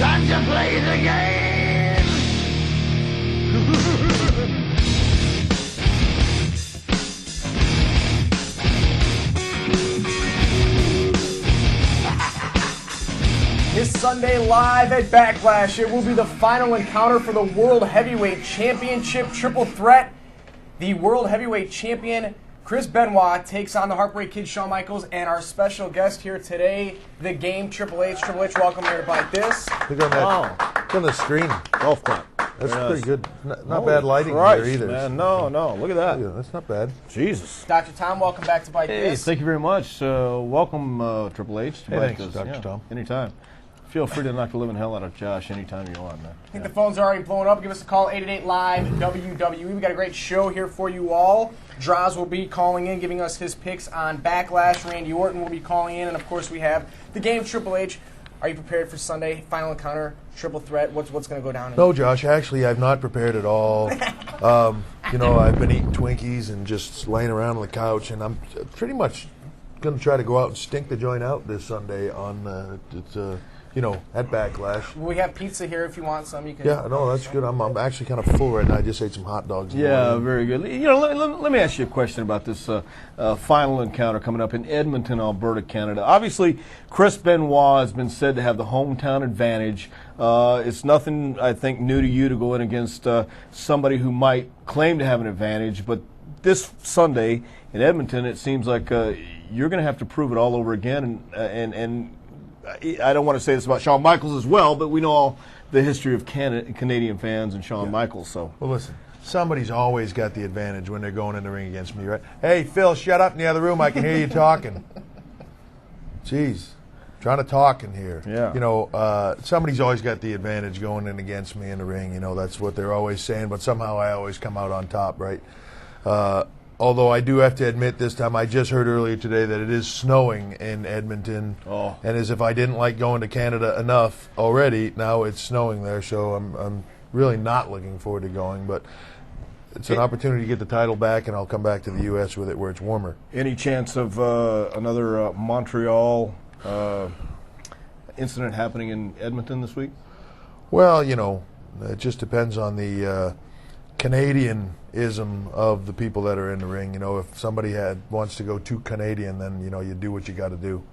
Time to play the game! This Sunday live at Backlash, it will be the final encounter for the World Heavyweight Championship triple threat. The World Heavyweight Champion, Chris Benoit, takes on the Heartbreak Kid, Shawn Michaels, and our special guest here today, the Game, Triple H. Triple H, welcome here to Byte This. Look on that. Look on the screen. Golf clap. That's pretty good. Not bad lighting here either. Man. No, look at that. Yeah, that's not bad. Jesus. Dr. Tom, welcome back to Byte This. Thank you very much. Welcome, Triple H, to Byte Thanks, This. Dr. Tom. Anytime. Feel free to knock the living hell out of Josh anytime you want, man. I think the phones are already blowing up. Give us a call, 888-LIVE-WWE. We got a great show here for you all. Draws will be calling in, giving us his picks on Backlash. Randy Orton will be calling in. And, of course, we have the Game, Triple H. Are you prepared for Sunday? Final encounter, triple threat. What's going to go down? No, Josh. Actually, I've not prepared at all. I've been eating Twinkies and just laying around on the couch, and I'm pretty much going to try to go out and stink the joint out this Sunday on at Backlash. We have pizza here if you want some. You can. Yeah, no, that's good. I'm actually kind of full right now. I just ate some hot dogs. Yeah, very good. Let me ask you a question about this final encounter coming up in Edmonton, Alberta, Canada. Obviously, Chris Benoit has been said to have the hometown advantage. It's nothing, I think, new to you to go in against somebody who might claim to have an advantage, but this Sunday in Edmonton, it seems like you're going to have to prove it all over again, and I don't want to say this about Shawn Michaels as well, but we know all the history of Canadian fans and Shawn Michaels. So, well, listen, somebody's always got the advantage when they're going in the ring against me, right? Hey, Phil, shut up in the other room. I can hear you talking. Jeez, trying to talk in here. Yeah. Somebody's always got the advantage going in against me in the ring. That's what they're always saying. But somehow I always come out on top, right? Although I do have to admit this time, I just heard earlier today that it is snowing in Edmonton. Oh. And as if I didn't like going to Canada enough already, now it's snowing there. So I'm really not looking forward to going. But it's an opportunity to get the title back, and I'll come back to the U.S. with it where it's warmer. Any chance of another Montreal incident happening in Edmonton this week? Well, it just depends on the Canadianism of the people that are in the ring. If somebody wants to go too Canadian, then you do what you got to do.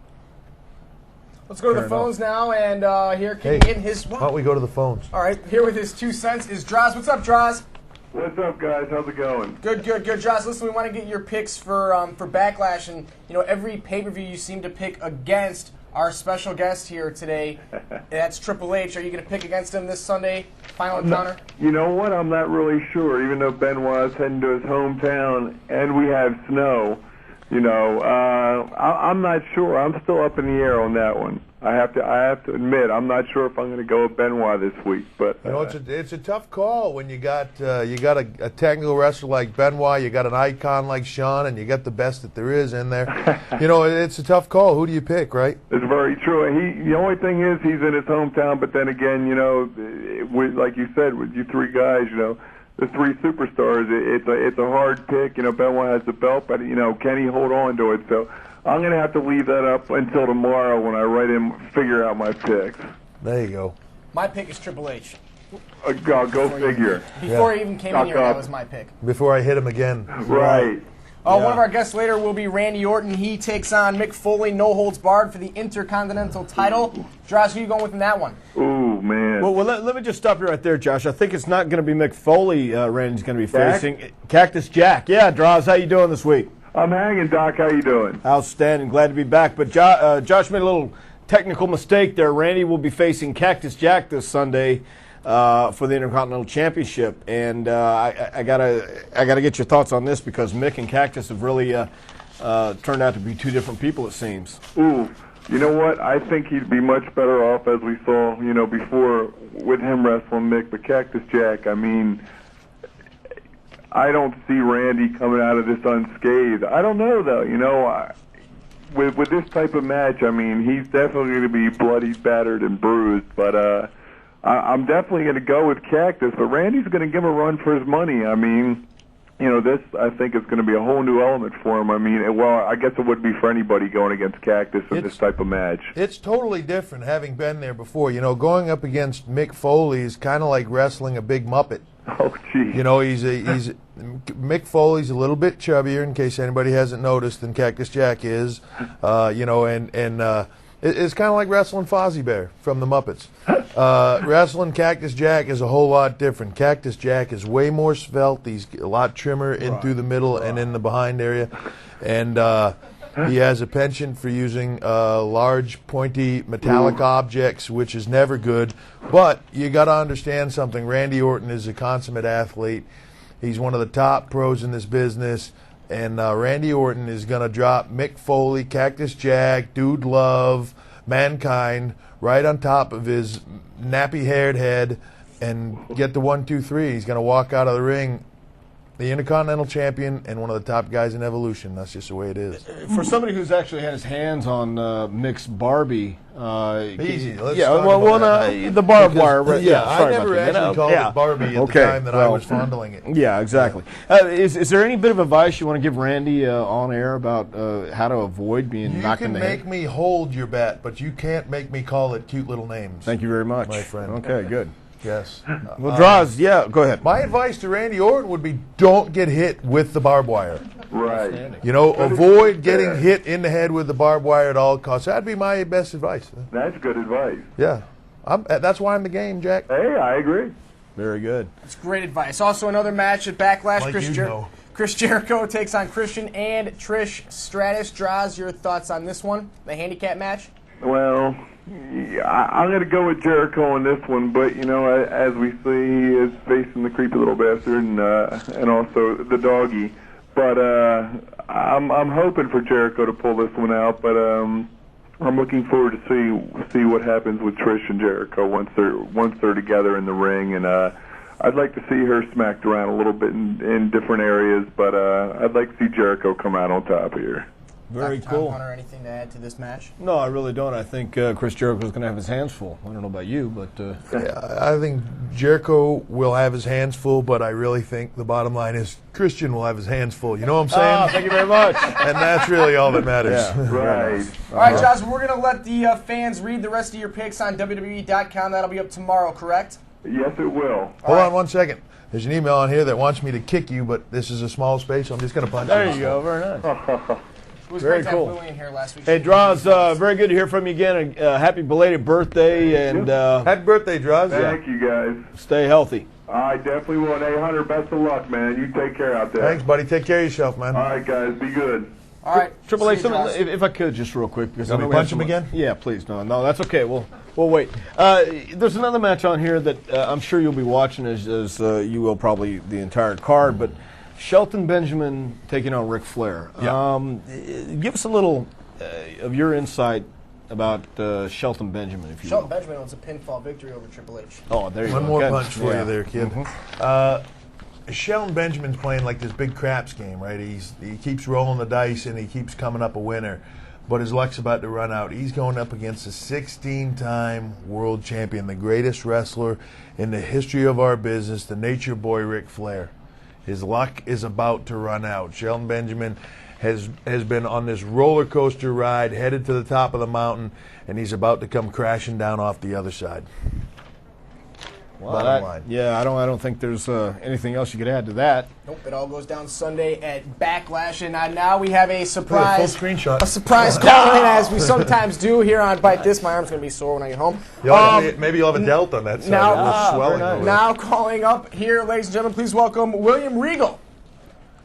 Let's go to the phones now, and here kicking in his. Why don't we go to the phones? All right, here with his 2 cents is Draws. What's up, Draws? What's up, guys? How's it going? Good. Draws, listen, we want to get your picks for Backlash, and every pay-per-view you seem to pick against our special guest here today. That's Triple H. Are you going to pick against him this Sunday? Final encounter? You know what? I'm not really sure. Even though Benoit's heading to his hometown and we have snow, I'm not sure. I'm still up in the air on that one. I have to admit, I'm not sure if I'm going to go with Benoit this week. But it's a tough call when you got a technical wrestler like Benoit, you got an icon like Shawn, and you got the best that there is in there. It's a tough call. Who do you pick, right? It's very true. The only thing is he's in his hometown, but then again, like you said, with you three guys, the three superstars, it's a hard pick. Benoit has the belt, but can he hold on to it? So I'm going to have to leave that up until tomorrow when I figure out my picks. There you go. My pick is Triple H. Go figure. Before he even came in here, that was my pick. Before I hit him again. Right. One of our guests later will be Randy Orton. He takes on Mick Foley, no holds barred for the Intercontinental title. Josh, who are you going with in that one? Ooh, man. Well, let me just stop you right there, Josh. I think it's not going to be Mick Foley Randy's going to be facing. Cactus Jack. Yeah, Draws, how you doing this week? I'm hanging, Doc. How you doing? Outstanding. Glad to be back. But Josh made a little technical mistake there. Randy will be facing Cactus Jack this Sunday for the Intercontinental Championship, and I gotta get your thoughts on this because Mick and Cactus have really turned out to be two different people, it seems. Ooh, you know what? I think he'd be much better off, as we saw, before with him wrestling Mick. But Cactus Jack, I don't see Randy coming out of this unscathed. I don't know, though. With this type of match, he's definitely going to be bloody, battered, and bruised. But I'm definitely going to go with Cactus. But Randy's going to give him a run for his money. this, I think, is going to be a whole new element for him. I mean, well, I guess it would be for anybody going against Cactus in this type of match. It's totally different, having been there before. Going up against Mick Foley is kind of like wrestling a big Muppet. Oh, geez. Mick Foley's a little bit chubbier, in case anybody hasn't noticed, than Cactus Jack is. It's kind of like wrestling Fozzie Bear from the Muppets. Wrestling Cactus Jack is a whole lot different. Cactus Jack is way more svelte. He's a lot trimmer in through the middle and in the behind area. And he has a penchant for using large, pointy, metallic objects, which is never good. But you got to understand something. Randy Orton is a consummate athlete. He's one of the top pros in this business. And Randy Orton is going to drop Mick Foley, Cactus Jack, Dude Love, Mankind right on top of his nappy-haired head and get the 1, 2, 3. He's going to walk out of the ring the Intercontinental Champion and one of the top guys in Evolution. That's just the way it is. For somebody who's actually had his hands on Mick's Barbie, easy. Let's the barbed wire. I never actually called it Barbie at the time that I was fondling it. Yeah, exactly. Is there any bit of advice you want to give Randy on air about how to avoid being knocked in the head? You can make me hold your bat, but you can't make me call it cute little names. Thank you very much, my friend. Okay, good. Yes. Well, Draws, go ahead. My advice to Randy Orton would be don't get hit with the barbed wire. Right. Avoid getting hit in the head with the barbed wire at all costs. That'd be my best advice. That's good advice. Yeah. That's why I'm the game, Jack. Hey, I agree. Very good. That's great advice. Also, another match at Backlash. Like Chris Jericho takes on Christian and Trish Stratus. Draws, your thoughts on this one, the handicap match? Well, I'm going to go with Jericho on this one, but as we see, he is facing the creepy little bastard and also the doggy. But I'm hoping for Jericho to pull this one out. But I'm looking forward to see what happens with Trish and Jericho once they're together in the ring. And I'd like to see her smacked around a little bit in different areas. But I'd like to see Jericho come out on top here. Very cool. Hunter, anything to add to this match? No, I really don't. I think Chris Jericho's going to have his hands full. I don't know about you, but... I think Jericho will have his hands full, but I really think the bottom line is Christian will have his hands full. You know what I'm saying? Thank you very much. And that's really all that matters. Yeah, right. All right, Josh, we're going to let the fans read the rest of your picks on WWE.com. That'll be up tomorrow, correct? Yes, it will. Hold on 1 second. There's an email on here that wants me to kick you, but this is a small space, so I'm just going to punch you. There you go. Very nice. It was Very great to have cool. Willie in here last week. Hey, Draws, very good to hear from you again. Happy belated birthday, and Happy birthday, Draws. Thank you, guys. Stay healthy. I definitely will. Hey, Hunter, best of luck, man. You take care out there. Thanks, buddy. Take care of yourself, man. All right, guys. Be good. All right. Triple A, See you, Josh. if I could, just real quick. Because Want me to punch him again? Yeah, please. No, that's okay. We'll wait. There's another match on here that I'm sure you'll be watching as you will probably the entire card, but Shelton Benjamin taking on Ric Flair. Yeah. Give us a little of your insight about Shelton Benjamin, if you Shelton will. Benjamin owns a pinfall victory over Triple H. Oh, there you go. One more Good. punch for you there, kid. Shelton Benjamin's playing like this big craps game, right? He keeps rolling the dice and he keeps coming up a winner, but his luck's about to run out. He's going up against a 16-time world champion, the greatest wrestler in the history of our business, the Nature Boy Ric Flair. His luck is about to run out. Shelton Benjamin has been on this roller coaster ride, headed to the top of the mountain, and he's about to come crashing down off the other side. Bottom line. Yeah, I don't think there's anything else you could add to that. Nope, it all goes down Sunday at Backlash, and now we have a surprise. Full screenshot. A surprise call-in, as we sometimes do here on Byte This. My arm's going to be sore when I get home. Maybe you'll have a delt on that side. now- A little swelling very nice. over Now calling up here, ladies and gentlemen, please welcome William Regal.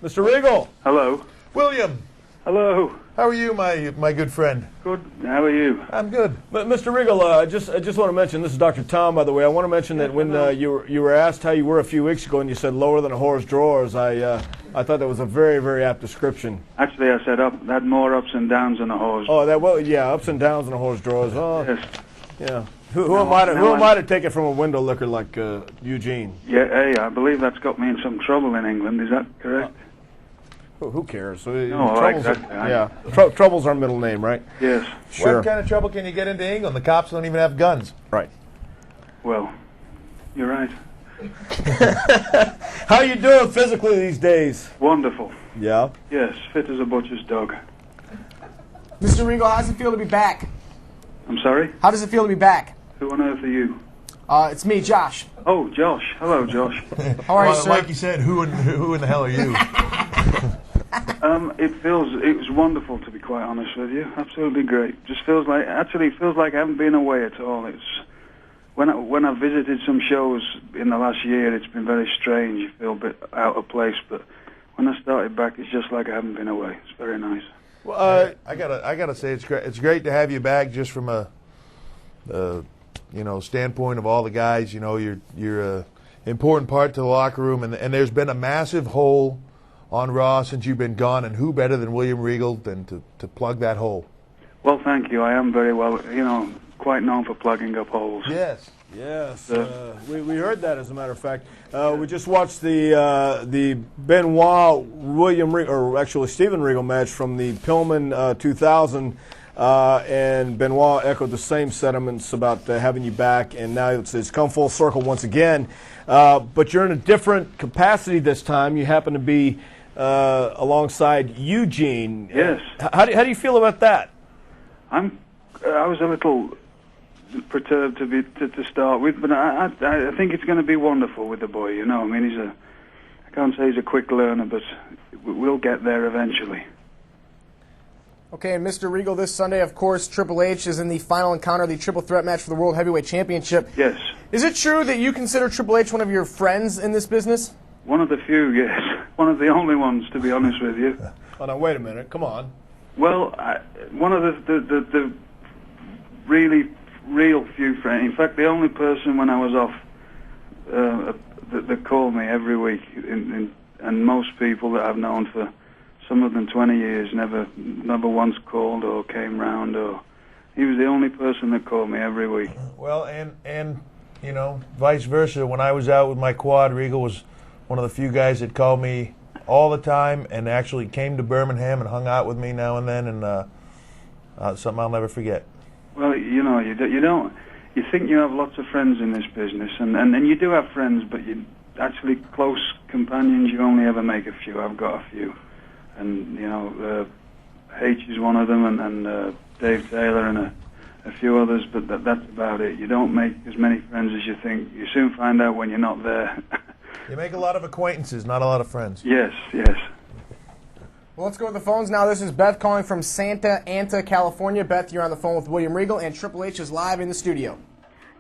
Mr. Regal. Hello. there. William, Hello. how are you, my good friend? Good. How are you? I'm good. But Mr. Regal, I just want to mention, this is Dr. Tom, by the way. I want to mention that when you were asked how you were a few weeks ago and you said lower than a whore's drawers, I thought that was a very, very apt description. Actually, I said had more ups and downs than a hose. Oh, ups and downs in a whore's drawers. Oh, Yes. yeah. Who am I to take it from a window licker like Eugene? Yeah. Hey, I believe that's got me in some trouble in England. Is that correct? Who cares? No, Troubles Trouble's our middle name, right? Yes. Sure. What kind of trouble can you get into England? The cops don't even have guns. Right. Well, you're right. How you doing physically these days? Wonderful. Yeah. Yes, fit as a butcher's dog. Mr. Regal, how does it feel to be back? I'm sorry? How does it feel to be back? Who on earth are you? It's me, Josh. Oh, Josh. Hello, Josh. How are you, sir? Like you said, who in the hell are you? It was wonderful, to be quite honest with you. Absolutely great. Just feels like I haven't been away at all. It's when I visited some shows in the last year, it's been very strange. You feel a bit out of place, but when I started back, it's just like I haven't been away. It's very nice. Well, I gotta say it's great. It's great to have you back, just from a standpoint of all the guys. You know, you're a important part to the locker room, and there's been a massive hole on Raw since you've been gone, and who better than William Regal than to plug that hole? Well, thank you. I am very well, quite known for plugging up holes. Yes. We heard that, as a matter of fact. We just watched the Benoit William Regal, or actually Steven Regal match from the Pillman 2000, and Benoit echoed the same sentiments about having you back, and now it's come full circle once again. But you're in a different capacity this time. You happen to be alongside Eugene. Yes. How do you feel about that? I was a little perturbed to start with, but I think it's going to be wonderful with the boy. You know, I mean, I can't say he's a quick learner, but we'll get there eventually. Okay, and Mr. Regal, this Sunday, of course, Triple H is in the final encounter of the triple threat match for the World Heavyweight Championship. Yes. Is it true that you consider Triple H one of your friends in this business? One of the few, yes. One of the only ones, to be honest with you. Oh, now, wait a minute. Come on. Well, one of the really real few friends. In fact, the only person when I was off that called me every week, and most people that I've known for some of them 20 years never once called or came round, or he was the only person that called me every week. Well, and vice versa. When I was out with my quad, Regal was one of the few guys that called me all the time and actually came to Birmingham and hung out with me now and then, and something I'll never forget. Well, you don't. You think you have lots of friends in this business, and you do have friends, but you actually close companions. You only ever make a few. I've got a few, and H is one of them, and Dave Taylor, and a few others. But that's about it. You don't make as many friends as you think. You soon find out when you're not there. You make a lot of acquaintances, not a lot of friends. Yes. Well, let's go with the phones now. This is Beth calling from Santa Ana, California. Beth, you're on the phone with William Regal, and Triple H is live in the studio.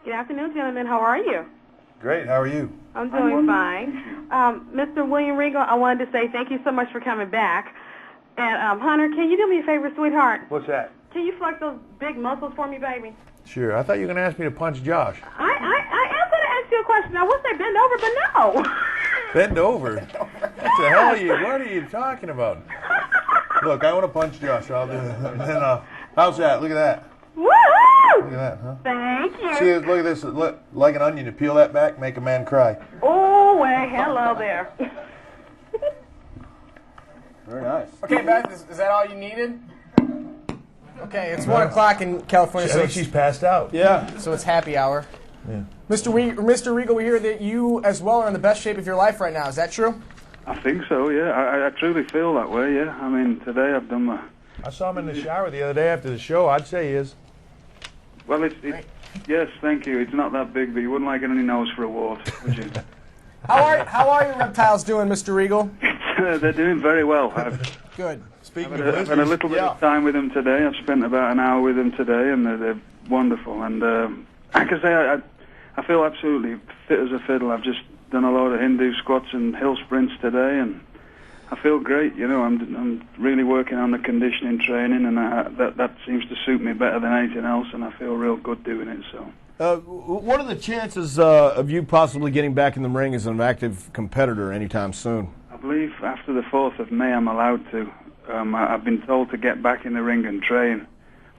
Good afternoon, gentlemen. How are you? Great. How are you? I'm doing fine. Mr. William Regal, I wanted to say thank you so much for coming back. And, Hunter, can you do me a favor, sweetheart? What's that? Can you flex those big muscles for me, baby? Sure. I thought you were going to ask me to punch Josh. I am going to ask you a question. I wish they bend over, but no. Bend over? What the hell are you? What are you talking about? Look, I want to punch Josh. I'll do it. And then, how's that? Look at that. Woohoo! Look at that, huh? Thank you. See, look at this. Look, like an onion. You peel that back, make a man cry. Oh, well, hello there. Very nice. Okay, Beth, is that all you needed? Okay, it's 1 o'clock in California, I think she's passed out. Yeah. so it's happy hour. Yeah. Mr. Regal, we hear that you as well are in the best shape of your life right now. Is that true? I think so, yeah. I truly feel that way, yeah. I mean, today I've done my... I saw him in the shower the other day after the show. I'd say he is. Well, yes, thank you. It's not that big, but you wouldn't like it on your nose for a wart, would you? How are your reptiles doing, Mr. Regal? They're doing very well. Good. Speaking of I've had a little bit of time with them today. I've spent about an hour with them today, and they're wonderful. And I can say I feel absolutely fit as a fiddle. I've just done a load of Hindu squats and hill sprints today, and I feel great. I'm really working on the conditioning training, and that seems to suit me better than anything else, and I feel real good doing it. So. What are the chances of you possibly getting back in the ring as an active competitor anytime soon? I believe after the 4th of May I'm allowed to. I've been told to get back in the ring and train,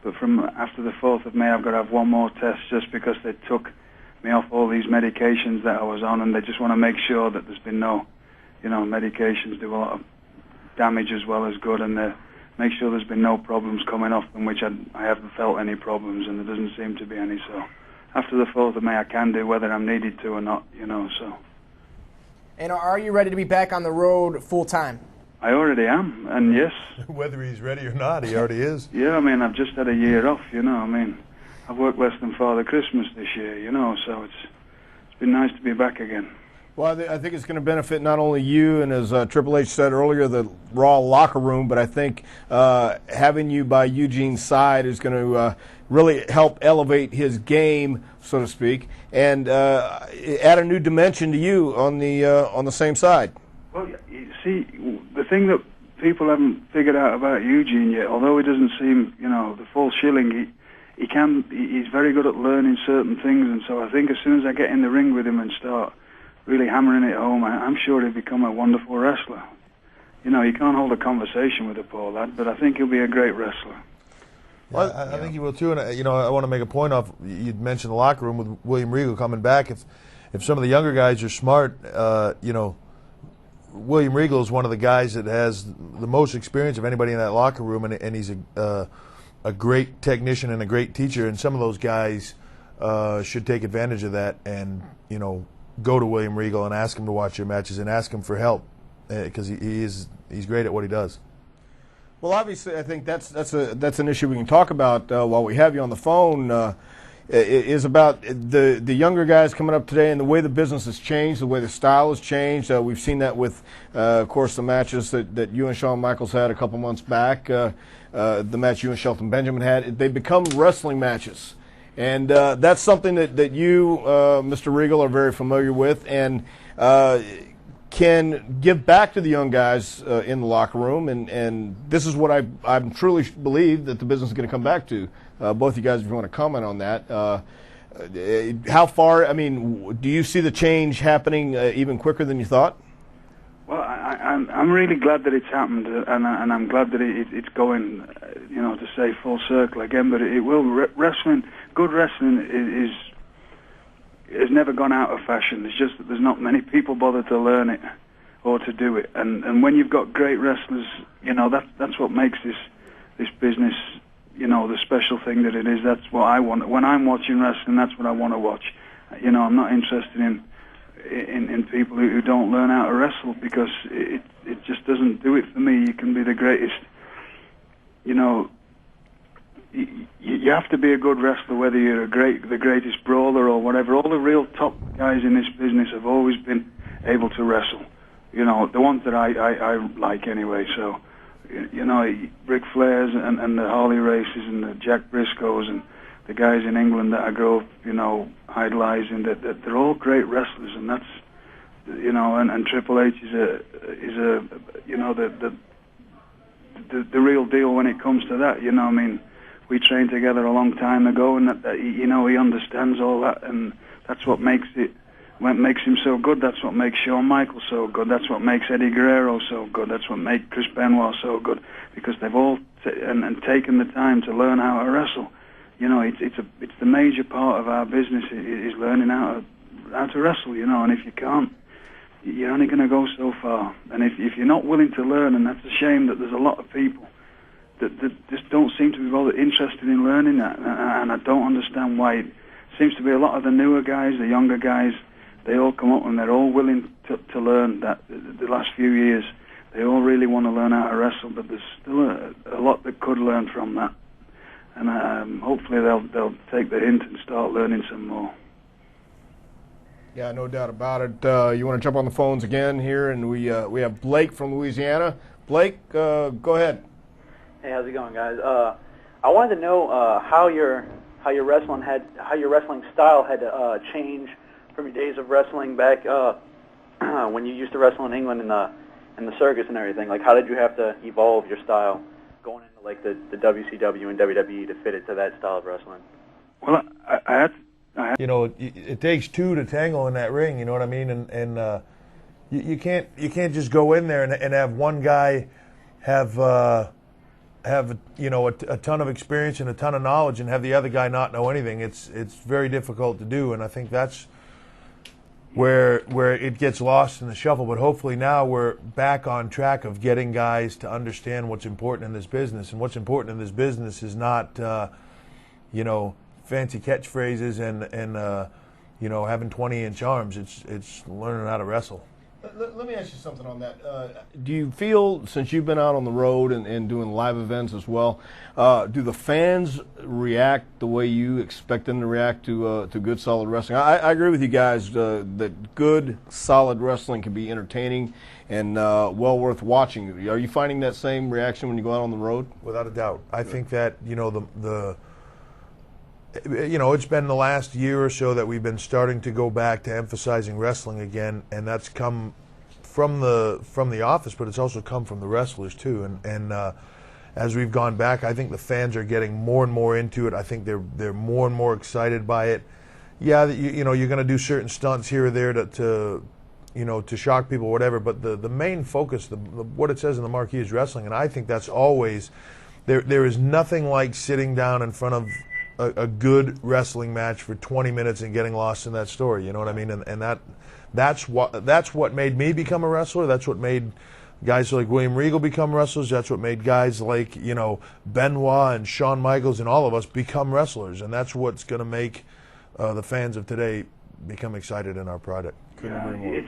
but from after the 4th of May I've got to have one more test just because they took me off all these medications that I was on, and they just want to make sure that there's been no, medications do a lot of damage as well as good, and they make sure there's been no problems coming off them, which I haven't felt any problems, and there doesn't seem to be any, so after the 4th of May I can do whether I'm needed to or not, so. And are you ready to be back on the road full time? I already am, and yes. Whether he's ready or not, he already is. Yeah, I mean, I've just had a year off, you know. I mean, I've worked less than Father Christmas this year, you know, so it's been nice to be back again. Well, I think it's going to benefit not only you, and as Triple H said earlier, the Raw locker room, but I think having you by Eugene's side is going to really help elevate his game, so to speak, and add a new dimension to you on the same side. Well, you see, the thing that people haven't figured out about Eugene yet, although he doesn't seem, you know, the full shilling, he's very good at learning certain things, and so I think as soon as I get in the ring with him and start really hammering it home, I'm sure he'll become a wonderful wrestler. You know, you can't hold a conversation with a poor lad, but I think he'll be a great wrestler. Well, I think he will too, and you know, I want to make a point off. You'd mentioned the locker room with William Regal coming back. If some of the younger guys are smart, you know, William Regal is one of the guys that has the most experience of anybody in that locker room, and he's a great technician and a great teacher. And some of those guys should take advantage of that, and you know, go to William Regal and ask him to watch your matches and ask him for help, because he's great at what he does. Well, obviously, I think that's an issue we can talk about while we have you on the phone. Is about the younger guys coming up today and the way the business has changed, the way the style has changed. We've seen that with, of course, the matches that you and Shawn Michaels had a couple months back, the match you and Shelton Benjamin had. They become wrestling matches. And that's something that you, Mr. Regal, are very familiar with and can give back to the young guys in the locker room. And this is what I truly believe that the business is going to come back to. Both you guys, if you want to comment on that. How far, I mean, do you see the change happening even quicker than you thought? Well, I'm really glad that it's happened, and I'm glad that it's going, you know, to say full circle again. But it will. Wrestling, good wrestling has never gone out of fashion. It's just that there's not many people bother to learn it or to do it. And when you've got great wrestlers, you know, that's what makes this business, you know, the special thing that it is. That's what I want. When I'm watching wrestling, that's what I want to watch. You know, I'm not interested in people who don't learn how to wrestle, because it just doesn't do it for me. You can be the greatest, you know, you have to be a good wrestler, whether you're the greatest brawler or whatever. All the real top guys in this business have always been able to wrestle. You know, the ones that I like anyway. So, you know, Ric Flairs and the Harley Races and the Jack Briscoes and the guys in England that I grew up, you know, idolizing, that they're all great wrestlers, and that's, you know, and Triple H is a you know, the real deal when it comes to that. You know, I mean, we trained together a long time ago, and that you know, he understands all that, and that's what makes him so good. That's what makes Shawn Michaels so good. That's what makes Eddie Guerrero so good. That's what makes Chris Benoit so good, because they've all and taken the time to learn how to wrestle. You know, it's the major part of our business is learning how to wrestle. You know, and if you can't, you're only going to go so far. And if you're not willing to learn, and that's a shame that there's a lot of people that just don't seem to be all that interested in learning that, and I don't understand why. It seems to be a lot of the newer guys, the younger guys, they all come up and they're all willing to learn that. The last few years, they all really want to learn how to wrestle, but there's still a lot that could learn from that. And hopefully they'll take the hint and start learning some more. Yeah, no doubt about it. You want to jump on the phones again here, and we have Blake from Louisiana. Blake, go ahead. Hey, how's it going, guys? I wanted to know how your wrestling style had changed from your days of wrestling back when you used to wrestle in England in the circus and everything. Like, how did you have to evolve your style going into like the WCW and WWE to fit it to that style of wrestling? Well, I had. You know, it takes two to tangle in that ring. You know what I mean? And you can't just go in there and have one guy have you know, a ton of experience and a ton of knowledge and have the other guy not know anything. It's very difficult to do, and I think that's where it gets lost in the shuffle. But hopefully now we're back on track of getting guys to understand what's important in this business, and what's important in this business is not you know, fancy catchphrases and you know, having 20-inch arms. It's learning how to wrestle. Let me ask you something on that. Do you feel, since you've been out on the road and doing live events as well, do the fans react the way you expect them to react to good, solid wrestling? I agree with you guys that good, solid wrestling can be entertaining and well worth watching. Are you finding that same reaction when you go out on the road? Without a doubt. I think that, it's been the last year or so that we've been starting to go back to emphasizing wrestling again, and that's come from the office, but it's also come from the wrestlers too. And as we've gone back, I think the fans are getting more and more into it. I think they're more and more excited by it. Yeah, you're going to do certain stunts here or there to shock people, whatever. But the main focus, what it says in the marquee is wrestling, and I think that's always there is nothing like sitting down in front of a good wrestling match for 20 minutes and getting lost in that story. You know what I mean? And that's what made me become a wrestler. That's what made guys like William Regal become wrestlers. That's what made guys like Benoit and Shawn Michaels and all of us become wrestlers. And that's what's going to make the fans of today become excited in our product. And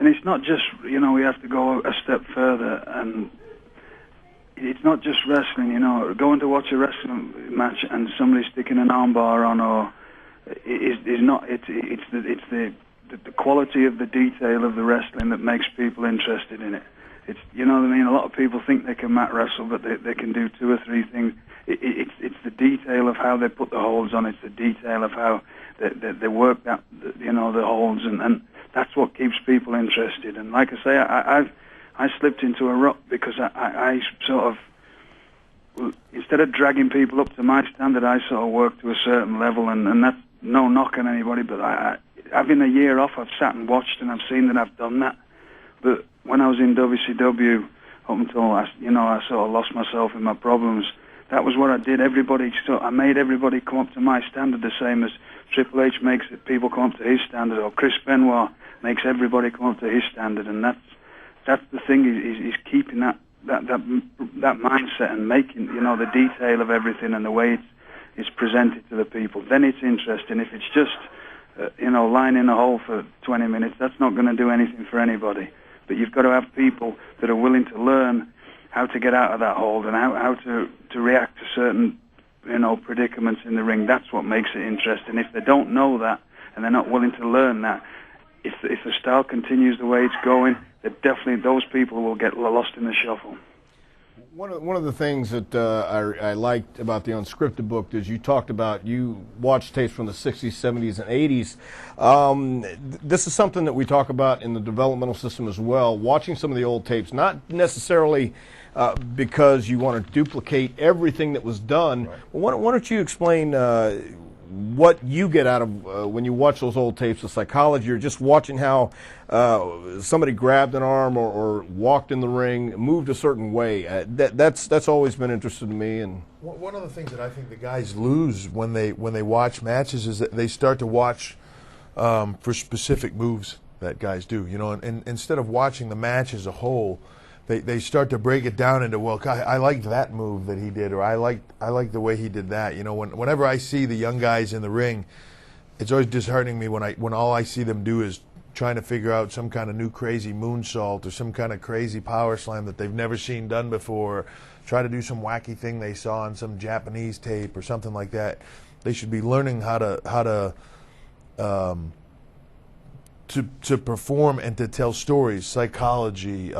it's not just we have to go a step further, and it's not just wrestling. Going to watch a wrestling match and somebody sticking an armbar on, or is not. It's the quality of the detail of the wrestling that makes people interested in it. It's what I mean. A lot of people think they can mat wrestle, but they can do two or three things. It's the detail of how they put the holds on. It's the detail of how they work that the holds, and that's what keeps people interested. And like I say, I slipped into a rut because I sort of, instead of dragging people up to my standard, I sort of worked to a certain level, and that's no knock on anybody, but having a year off, I've sat and watched, and I've seen that I've done that. But when I was in WCW, up until I sort of lost myself in my problems, that was what I did. I made everybody come up to my standard, the same as Triple H makes people come up to his standard, or Chris Benoit makes everybody come up to his standard, and that's the thing. Is keeping that mindset and making the detail of everything and the way it's presented to the people. Then it's interesting. If it's just lying in a hole for 20 minutes, that's not going to do anything for anybody. But you've got to have people that are willing to learn how to get out of that hold and how to react to certain predicaments in the ring. That's what makes it interesting. If they don't know that and they're not willing to learn that, if the style continues the way it's going, those people will get lost in the shuffle. One of the things that I liked about the Unscripted book is you talked about you watched tapes from the 60s, 70s, and 80s. This is something that we talk about in the developmental system as well, watching some of the old tapes, not necessarily because you want to duplicate everything that was done. Right. Why don't you explain what you get out of when you watch those old tapes, the psychology, or just watching how somebody grabbed an arm or walked in the ring, moved a certain way. That's always been interesting to me. And one of the things that I think the guys lose when they watch matches is that they start to watch for specific moves that guys do. And instead of watching the match as a whole, they start to break it down into, well, I liked that move that he did, or I like the way he did that. Whenever I see the young guys in the ring, it's always disheartening me when all I see them do is trying to figure out some kind of new crazy moonsault or some kind of crazy power slam that they've never seen done before. Try to do some wacky thing they saw on some Japanese tape or something like that. They should be learning how to perform and to tell stories, psychology.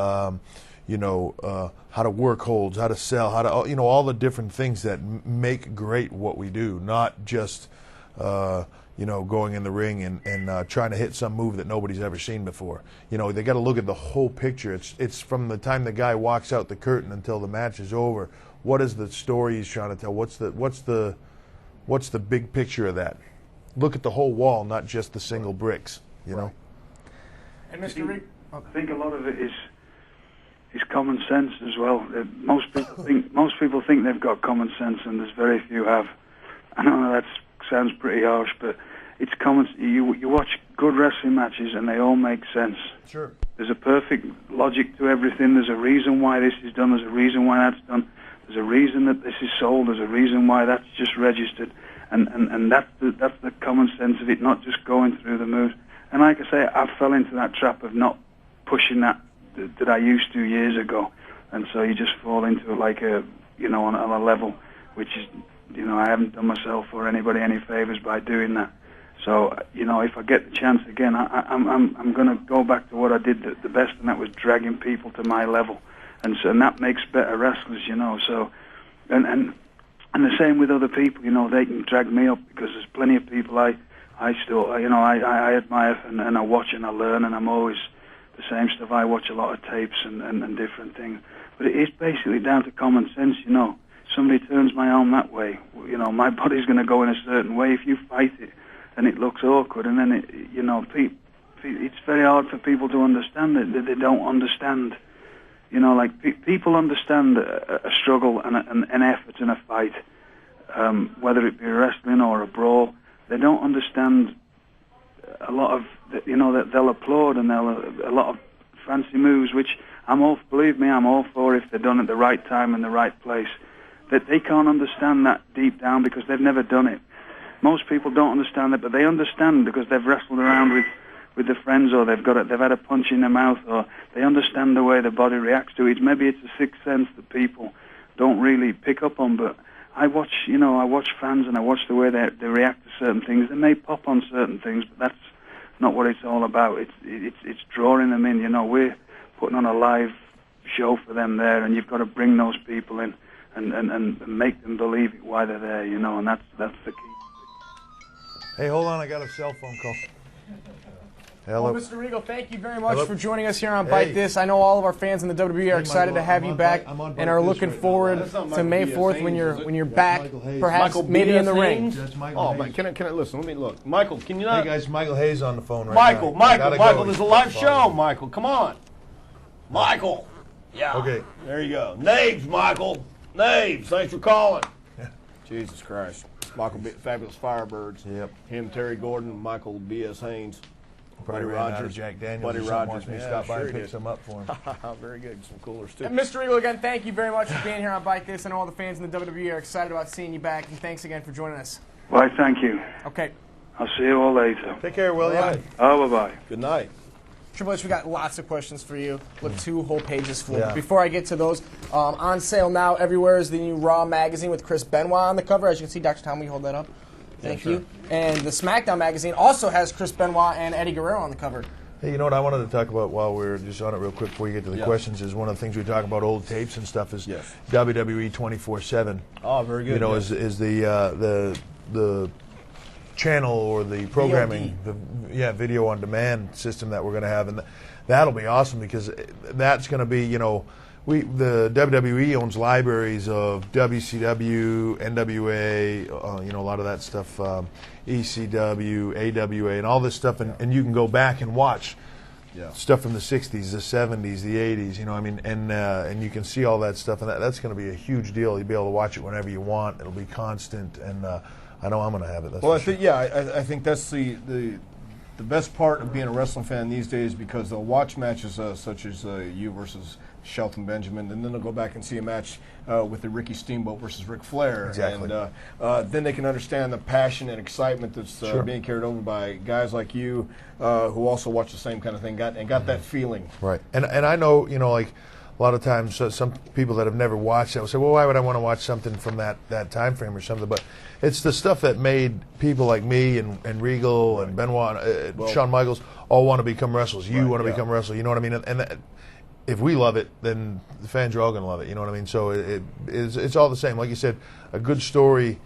How to work holds, how to sell, how to, all the different things that make great what we do, not just, going in the ring and trying to hit some move that nobody's ever seen before. They got to look at the whole picture. It's from the time the guy walks out the curtain until the match is over. What is the story he's trying to tell? What's the big picture of that? Look at the whole wall, not just the single bricks, know? And Mr. Reed, I think a lot of it is common sense as well. Most people think they've got common sense, and there's very few have. I know that sounds pretty harsh, but it's common. You watch good wrestling matches, and they all make sense. Sure. There's a perfect logic to everything. There's a reason why this is done. There's a reason why that's done. There's a reason that this is sold. There's a reason why that's just registered, and that's the common sense of it, not just going through the moves. And like I say, I fell into that trap of not pushing that I used to years ago. And so you just fall into it like on a level which is, I haven't done myself or anybody any favors by doing that. So, if I get the chance again, I'm going to go back to what I did the best, and that was dragging people to my level. And that makes better wrestlers, So, and the same with other people, they can drag me up because there's plenty of people I still, I admire and I watch and I learn, and I'm always the same stuff. I watch a lot of tapes and different things. But it is basically down to common sense, Somebody turns my arm that way, my body's going to go in a certain way. If you fight it and it looks awkward, and then it's very hard for people to understand it, that they don't understand. People understand a struggle and an effort in a fight, whether it be wrestling or a brawl. They don't understand a lot of, that they'll applaud and a lot of fancy moves, which believe me, I'm all for if they're done at the right time and the right place. That they can't understand that deep down because they've never done it. Most people don't understand it, but they understand because they've wrestled around with their friends, or they've had a punch in their mouth, or they understand the way the body reacts to it. Maybe it's a sixth sense that people don't really pick up on, but I watch fans and I watch the way they react to certain things. They may pop on certain things, but that's not what it's all about. It's drawing them in. We're putting on a live show for them there, and you've got to bring those people in and make them believe it why they're there, and that's the key. Hey, hold on, I got a cell phone call. Hello. Well, Mr. Regal, thank you very much for joining us here on Byte This. I know all of our fans in the WWE are excited to have you back and are looking forward to May 4th when you're back, perhaps maybe in the ring. Oh, man, can I listen? Let me look. Michael, can you not? Hey guys, Michael Hayes on the phone right now. Michael, there's a live show. Michael, come on. Michael. Yeah. Okay. There you go. Naves, Michael. Naves, thanks for calling. Jesus Christ. Michael Fabulous Firebirds. Yep. Him, Terry Gordon, Michael B.S. Haynes. Buddy Rogers, Jack Daniels. Buddy Rogers wants me to stop by and pick some up for him. Very good. Some coolers, too. And Mr. Regal, again, thank you very much for being here on Byte This. I know all the fans in the WWE are excited about seeing you back, and thanks again for joining us. Well, thank you. Okay. I'll see you all later. Take care, William. Oh, bye-bye. Good night. Triple H, we got lots of questions for you. With 2 whole pages full. Yeah. Before I get to those, on sale now everywhere is the new Raw magazine with Chris Benoit on the cover. As you can see, Dr. Tom, will you hold that up? Thank you. And the SmackDown magazine also has Chris Benoit and Eddie Guerrero on the cover. Hey, you know what I wanted to talk about while we're just on it real quick before you get to the questions is one of the things we talk about old tapes and stuff is WWE 24/7. Oh, very good. Is the channel or the programming, video on demand system that we're going to have, and that'll be awesome because that's going to be, the WWE owns libraries of WCW, NWA, a lot of that stuff, ECW, AWA, and all this stuff, and you can go back and watch stuff from the 60s, the 70s, the 80s, and you can see all that stuff, and that's going to be a huge deal. You'll be able to watch it whenever you want. It'll be constant, and I know I'm going to have it. I think that's the best part of being a wrestling fan these days because they'll watch matches such as you versus Shelton Benjamin, and then they'll go back and see a match with the Ricky Steamboat versus Ric Flair. Exactly. And then they can understand the passion and excitement that's being carried over by guys like you who also watch the same kind of thing and got that feeling. Right. And I know, like a lot of times some people that have never watched that will say, well, why would I want to watch something from that time frame or something? But it's the stuff that made people like me and Regal and Benoit, Shawn Michaels all want to become wrestlers. You want to become wrestlers. You know what I mean? And if we love it, then the fans are all going to love it. You know what I mean? So it's all the same. Like you said, a good story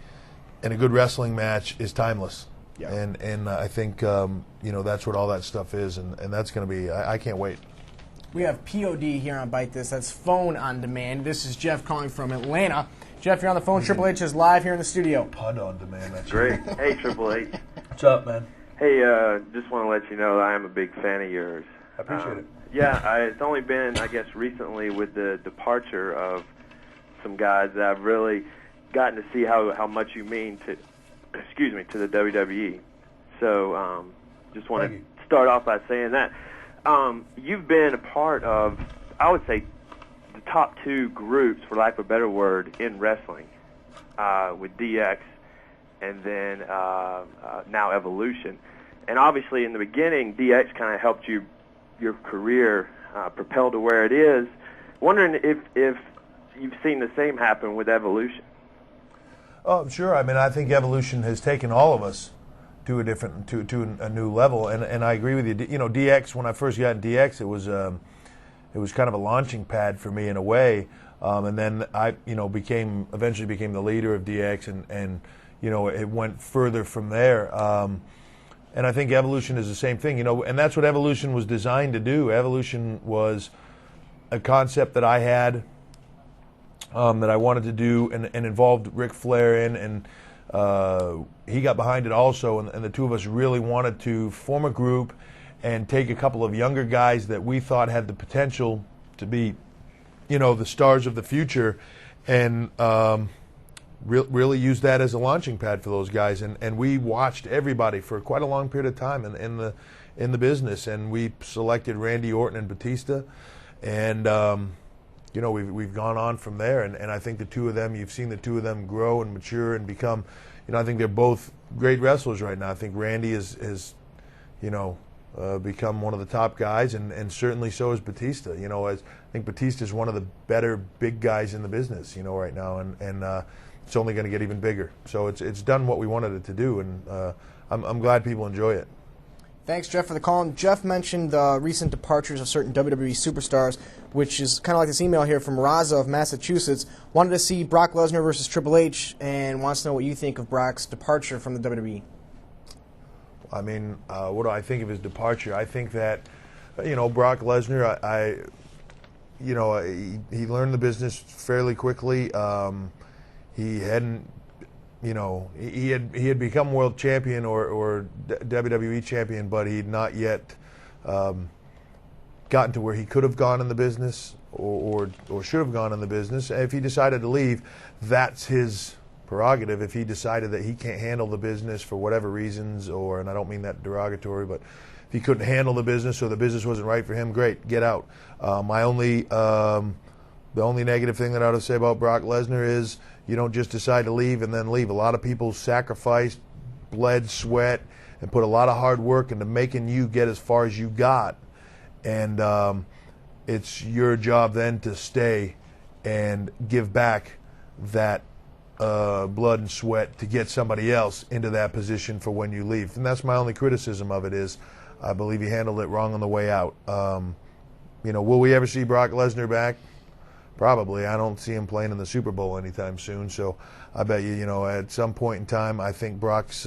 and a good wrestling match is timeless. Yeah. And I think that's what all that stuff is, and that's going to be. I can't wait. We have POD here on Byte This. That's phone on demand. This is Jeff calling from Atlanta. Jeff, you're on the phone. Triple H is live here in the studio. Pud on demand. That's great. Hey, Triple H. What's up, man? Hey, just want to let you know that I am a big fan of yours. I appreciate it. Yeah, it's only been, I guess, recently with the departure of some guys that I've really gotten to see how much you mean to the WWE. So just want to start off by saying that. You've been a part of, I would say, the top 2 groups, for lack of a better word, in wrestling, with DX and then now Evolution. And obviously in the beginning, DX kind of helped your career propel to where it is. Wondering if you've seen the same happen with Evolution. Oh, sure. I mean, I think Evolution has taken all of us to a new level, and I agree with you. You know, DX, when I first got in DX, it was kind of a launching pad for me in a way, and then I eventually became the leader of DX, and you know, it went further from there. And I think Evolution is the same thing, you know, and that's what Evolution was designed to do. Evolution was a concept that I had, that I wanted to do, and involved Ric Flair in, and he got behind it also, and the two of us really wanted to form a group and take a couple of younger guys that we thought had the potential to be, you know, the stars of the future, and really use that as a launching pad for those guys. And we watched everybody for quite a long period of time in the business, and we selected Randy Orton and Batista, and you know, we've gone on from there, and I think the two of them, you've seen the two of them grow and mature and become, you know, I think they're both great wrestlers right now. I think Randy is you know, become one of the top guys, and certainly so is Batista. You know, I think Batista is one of the better big guys in the business, you know, right now, and it's only going to get even bigger. So it's done what we wanted it to do, and I'm glad people enjoy it. Thanks, Jeff, for the call. And Jeff mentioned the recent departures of certain WWE superstars, which is kind of like this email here from Raza of Massachusetts. Wanted to see Brock Lesnar versus Triple H, and wants to know what you think of Brock's departure from the WWE. I mean, what do I think of his departure? I think that, you know, Brock Lesnar, you know, he learned the business fairly quickly. He hadn't, you know, he had become world champion or WWE champion, but he'd not yet gotten to where he could have gone in the business or should have gone in the business. If he decided to leave, that's his prerogative. If he decided that he can't handle the business for whatever reasons, and I don't mean that derogatory, but if he couldn't handle the business or the business wasn't right for him, great, get out. The only negative thing that I would say about Brock Lesnar is you don't just decide to leave and then leave. A lot of people sacrificed, bled, sweat, and put a lot of hard work into making you get as far as you got. And it's your job then to stay and give back that blood and sweat to get somebody else into that position for when you leave. And that's my only criticism of it is I believe he handled it wrong on the way out. You know, will we ever see Brock Lesnar back? Probably. I don't see him playing in the Super Bowl anytime soon. So I bet you know, at some point in time, I think Brock's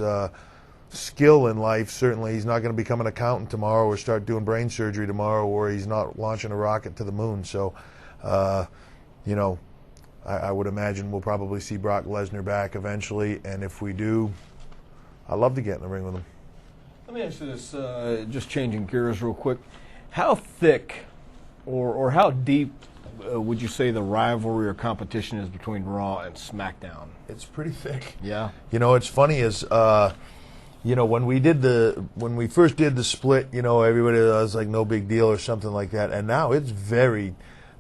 skill in life, certainly he's not going to become an accountant tomorrow or start doing brain surgery tomorrow, or he's not launching a rocket to the moon. So, you know, I would imagine we'll probably see Brock Lesnar back eventually. And if we do, I'd love to get in the ring with him. Let me ask you this, just changing gears real quick. How thick or how deep would you say the rivalry or competition is between Raw and SmackDown? It's pretty thick. Yeah. You know, it's funny is, you know, when we first did the split, you know, everybody was like no big deal or something like that, and now it's very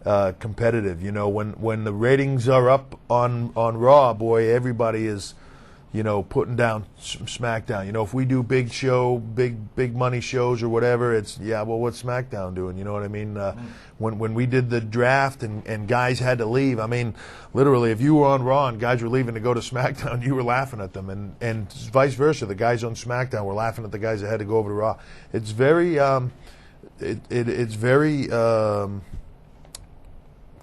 competitive. You know, when the ratings are up on Raw, boy, everybody is, you know, putting down SmackDown. You know, if we do big money shows or whatever, it's, yeah, well, what's SmackDown doing? You know what I mean? When we did the draft and guys had to leave, I mean, literally, if you were on Raw and guys were leaving to go to SmackDown, you were laughing at them, and vice versa. The guys on SmackDown were laughing at the guys that had to go over to Raw. It's very, it's very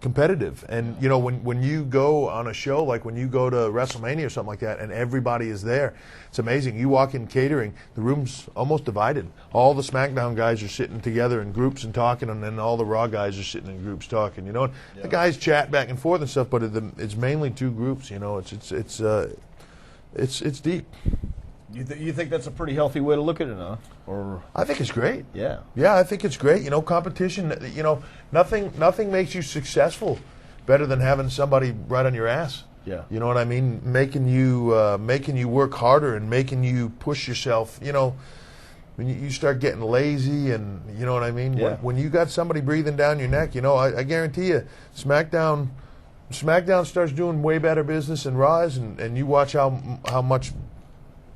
competitive. And you know, when you go on a show, like when you go to WrestleMania or something like that, and everybody is there, it's amazing. You walk in catering, the room's almost divided. All the SmackDown guys are sitting together in groups and talking, and then all the Raw guys are sitting in groups talking. You know, yeah. The guys chat back and forth and stuff, but it's mainly two groups. You know, it's deep. You think that's a pretty healthy way to look at it, huh? Or I think it's great. Yeah. Yeah, I think it's great. You know, competition. You know, nothing makes you successful better than having somebody right on your ass. Yeah. You know what I mean? Making you work harder and making you push yourself. You know, when you start getting lazy, and you know what I mean. Yeah. When you got somebody breathing down your neck, you know, I guarantee you, SmackDown starts doing way better business than Raw is, and you watch how much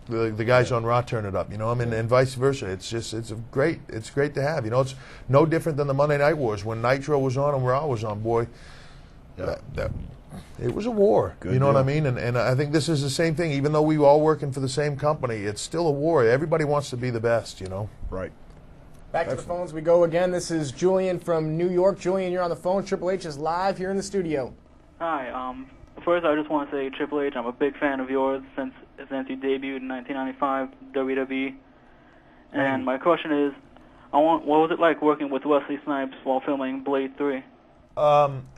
the guys on Raw turn it up, and vice versa. It's great to have. It's no different than the Monday Night Wars when Nitro was on and Raw was on. Boy, it was a war. Good you know deal. what I mean? And I think this is the same thing. Even though we all working for the same company, it's still a war. Everybody wants to be the best. Right. Back to the phones we go again. This is Julian from New York. Julian, you're on the phone. Triple H is live here in the studio. Hi. First, I just want to say, Triple H, I'm a big fan of yours since you debuted in 1995 WWE. And my question is, what was it like working with Wesley Snipes while filming Blade 3?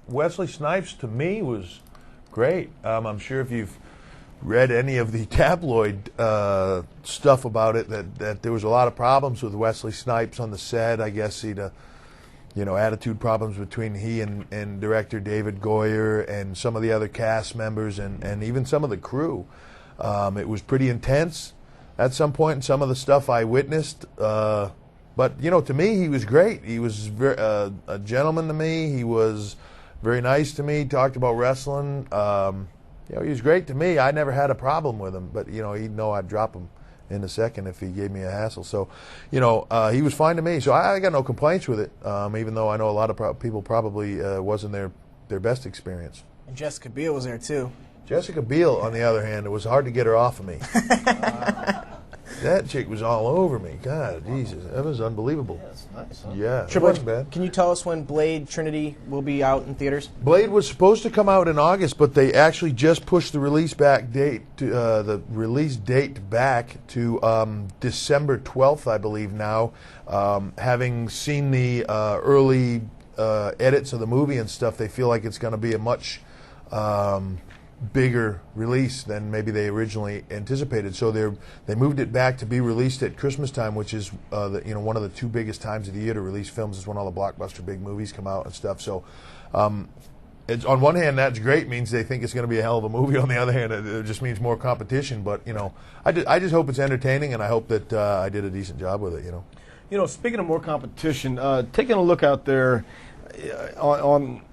Wesley Snipes to me was great. I'm sure if you've read any of the tabloid stuff about it, that there was a lot of problems with Wesley Snipes on the set. I guess he'd attitude problems between he and director David Goyer and some of the other cast members and even some of the crew. It was pretty intense at some point in some of the stuff I witnessed. But, to me, he was great. He was a gentleman to me. He was very nice to me, talked about wrestling. He was great to me. I never had a problem with him, but, he'd know I'd drop him in a second if he gave me a hassle. So, he was fine to me. So I got no complaints with it, even though I know a lot of people probably wasn't their best experience. And Jessica Biel was there, too. Jessica Biel, on the other hand, it was hard to get her off of me. That chick was all over me. God, Jesus, that was unbelievable. Yeah, that's nice, huh? Yeah, it wasn't bad. Can you tell us when Blade Trinity will be out in theaters? Blade was supposed to come out in August, but they actually just pushed the release date back to December 12th, I believe. Now, having seen the early edits of the movie and stuff, they feel like it's going to be a much bigger release than maybe they originally anticipated. So they moved it back to be released at Christmas time, which is one of the two biggest times of the year to release films. Is when all the blockbuster big movies come out and stuff. So it's, on one hand, that's great, means they think it's going to be a hell of a movie. On the other hand, it just means more competition. But I just hope it's entertaining, and I hope that I did a decent job with it. Speaking of more competition, taking a look out there on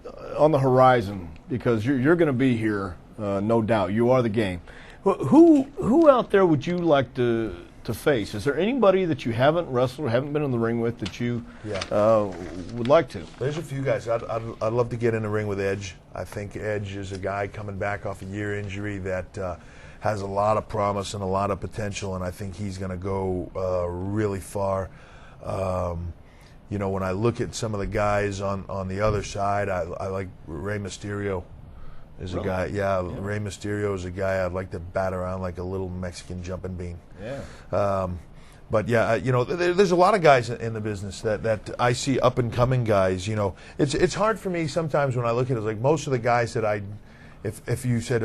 the horizon, because you're going to be here. No doubt, you are the game. Who out there would you like to face? Is there anybody that you haven't wrestled or haven't been in the ring with that you would like to? There's a few guys. I'd love to get in the ring with Edge. I think Edge is a guy coming back off a year injury that has a lot of promise and a lot of potential, and I think he's going to go really far. When I look at some of the guys on the other side, I like Rey Mysterio. Is a guy, Rey Mysterio is a guy I'd like to bat around like a little Mexican jumping bean. Yeah. But there's a lot of guys in the business that I see up and coming guys. It's hard for me sometimes when I look at it. It's like most of the guys that if you said,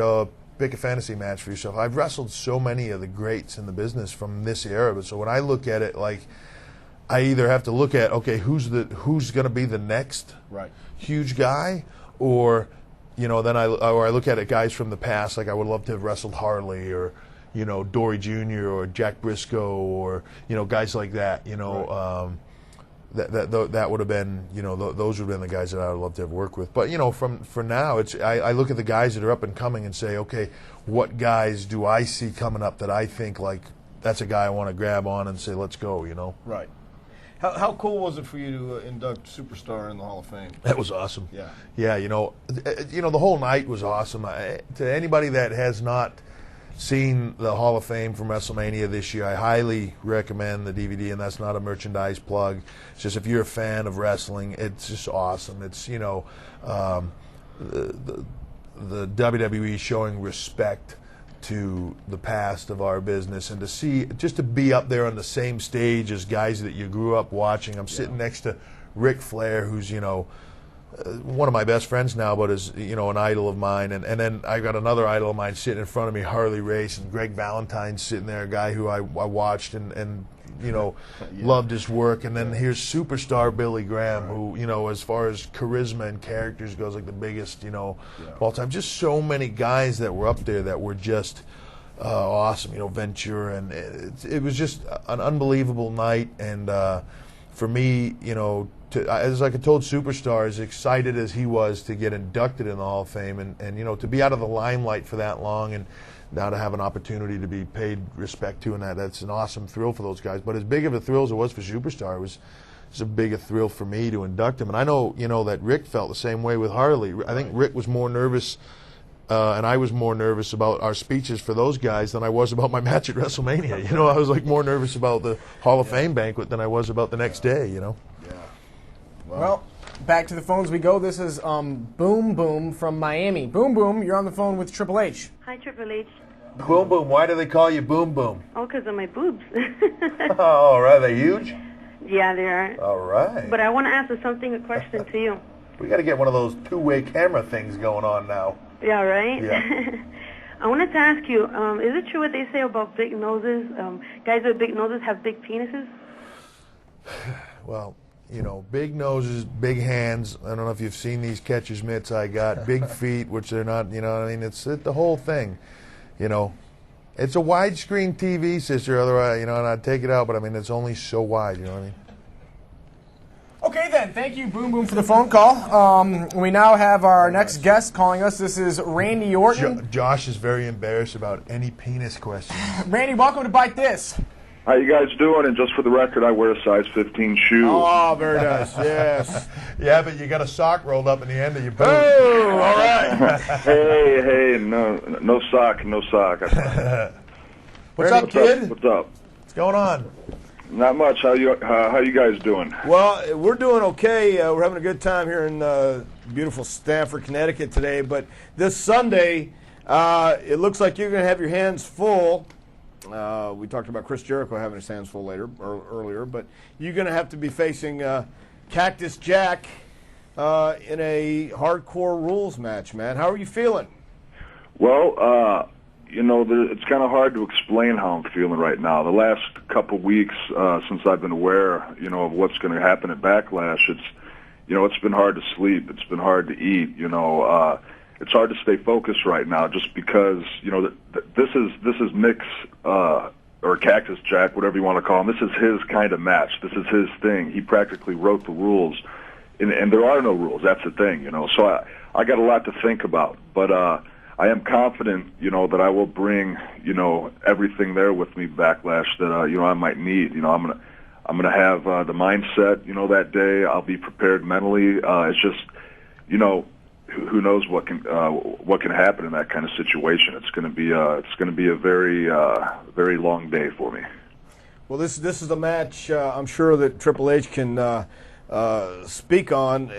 pick a fantasy match for yourself, I've wrestled so many of the greats in the business from this era. But so when I look at it, like I either have to look at who's going to be the next huge guy, or then I look at it guys from the past, like I would love to have wrestled Harley or, Dory Jr. or Jack Briscoe or, guys like that, that would have been, those would have been the guys that I would love to have worked with. But, for now, I look at the guys that are up and coming and say, okay, what guys do I see coming up that I think like that's a guy I want to grab on and say, let's go, Right. How cool was it for you to induct Superstar in the Hall of Fame? That was awesome. Yeah. Yeah, the whole night was awesome. To anybody that has not seen the Hall of Fame from WrestleMania this year, I highly recommend the DVD, and that's not a merchandise plug. It's just if you're a fan of wrestling, it's just awesome. It's, the WWE showing respect to the past of our business, and to be up there on the same stage as guys that you grew up watching. I'm sitting next to Ric Flair, who's one of my best friends now, but is an idol of mine, and then I got another idol of mine sitting in front of me, Harley Race, and Greg Valentine's sitting there, a guy who I watched and loved his work. And then here's Superstar Billy Graham, who, as far as charisma and characters goes, like the biggest, of all time. Just so many guys that were up there that were just awesome, Ventura, and it was just an unbelievable night. And for me, as like I told Superstar, as excited as he was to get inducted in the Hall of Fame and to be out of the limelight for that long, and now to have an opportunity to be paid respect to, and that's an awesome thrill for those guys. But as big of a thrill as it was for Superstar, it was a big a thrill for me to induct him. And I know, that Rick felt the same way with Harley. I think Rick was more nervous, and I was more nervous about our speeches for those guys than I was about my match at WrestleMania. I was like more nervous about the Hall of Fame banquet than I was about the next day. Yeah. Well, back to the phones we go. This is Boom Boom from Miami. Boom Boom, you're on the phone with Triple H. Hi, Triple H. Boom Boom, why do they call you Boom Boom? Oh, because of my boobs. Oh, right, are they huge? Yeah, they are. All right. But I want to ask a question to you. We got to get one of those two-way camera things going on now. Yeah, right? Yeah. I wanted to ask you, is it true what they say about big noses? Guys with big noses have big penises? Well, big noses, big hands. I don't know if you've seen these catcher's mitts I got. Big feet, which they're not, it's the whole thing. It's a widescreen TV, sister, otherwise, and I'd take it out, but it's only so wide, you know what I mean? Okay, then. Thank you, Boom Boom, for the phone call. We now have our next guest calling us. This is Randy Orton. Josh is very embarrassed about any penis questions. Randy, welcome to Byte This. How you guys doing? And just for the record, I wear a size 15 shoe. Oh, very nice. Yes. Yeah, but you got a sock rolled up in the end of your boot. Oh, all right. Hey, no sock. What's up, kid? What's up? What's going on? Not much. How you guys doing? Well, we're doing okay. We're having a good time here in beautiful Stamford, Connecticut today. But this Sunday, it looks like you're going to have your hands full. We talked about Chris Jericho having his hands full earlier, but you're going to have to be facing Cactus Jack in a hardcore rules match, man. How are you feeling? Well, it's kind of hard to explain how I'm feeling right now. The last couple weeks since I've been aware, of what's going to happen at Backlash, it's been hard to sleep. It's been hard to eat. It's hard to stay focused right now, just because this is Mick's or Cactus Jack, whatever you want to call him. This is his kind of match. This is his thing. He practically wrote the rules, and there are no rules. That's the thing, So I got a lot to think about, but I am confident, that I will bring, everything there with me Backlash that I might need. I'm gonna have the mindset, that day. I'll be prepared mentally. It's just, who knows what can happen in that kind of situation. It's going to be a very very long day for me. Well, this is a match I'm sure that Triple H can speak on.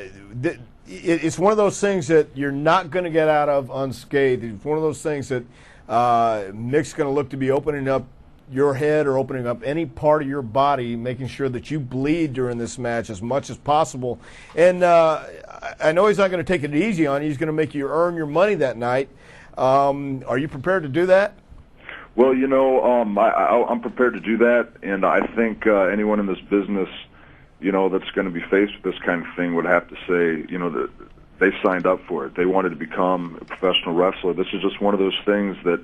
It's one of those things that you're not going to get out of unscathed. It's one of those things that Mick's going to look to be opening up your head or opening up any part of your body, making sure that you bleed during this match as much as possible. And I know he's not going to take it easy on you. He's going to make you earn your money that night. Are you prepared to do that? Well, I'm prepared to do that, and I think anyone in this business, that's going to be faced with this kind of thing would have to say, that they signed up for it. They wanted to become a professional wrestler. This is just one of those things that,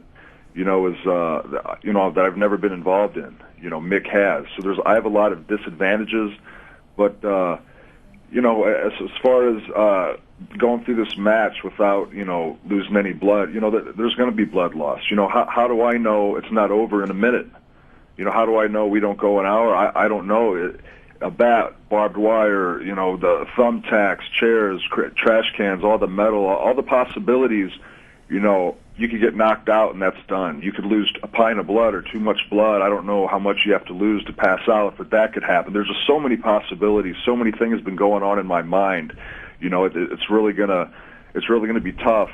that I've never been involved in. Mick has. So I have a lot of disadvantages, but, as far as going through this match without, losing any blood, there's going to be blood loss. How do I know it's not over in a minute? How do I know we don't go an hour? I don't know. A bat, barbed wire, the thumbtacks, chairs, trash cans, all the metal, all the possibilities, you could get knocked out and that's done. You could lose a pint of blood or too much blood. I don't know how much you have to lose to pass out, but that could happen. There's just so many possibilities. So many things have been going on in my mind. It's really gonna be tough.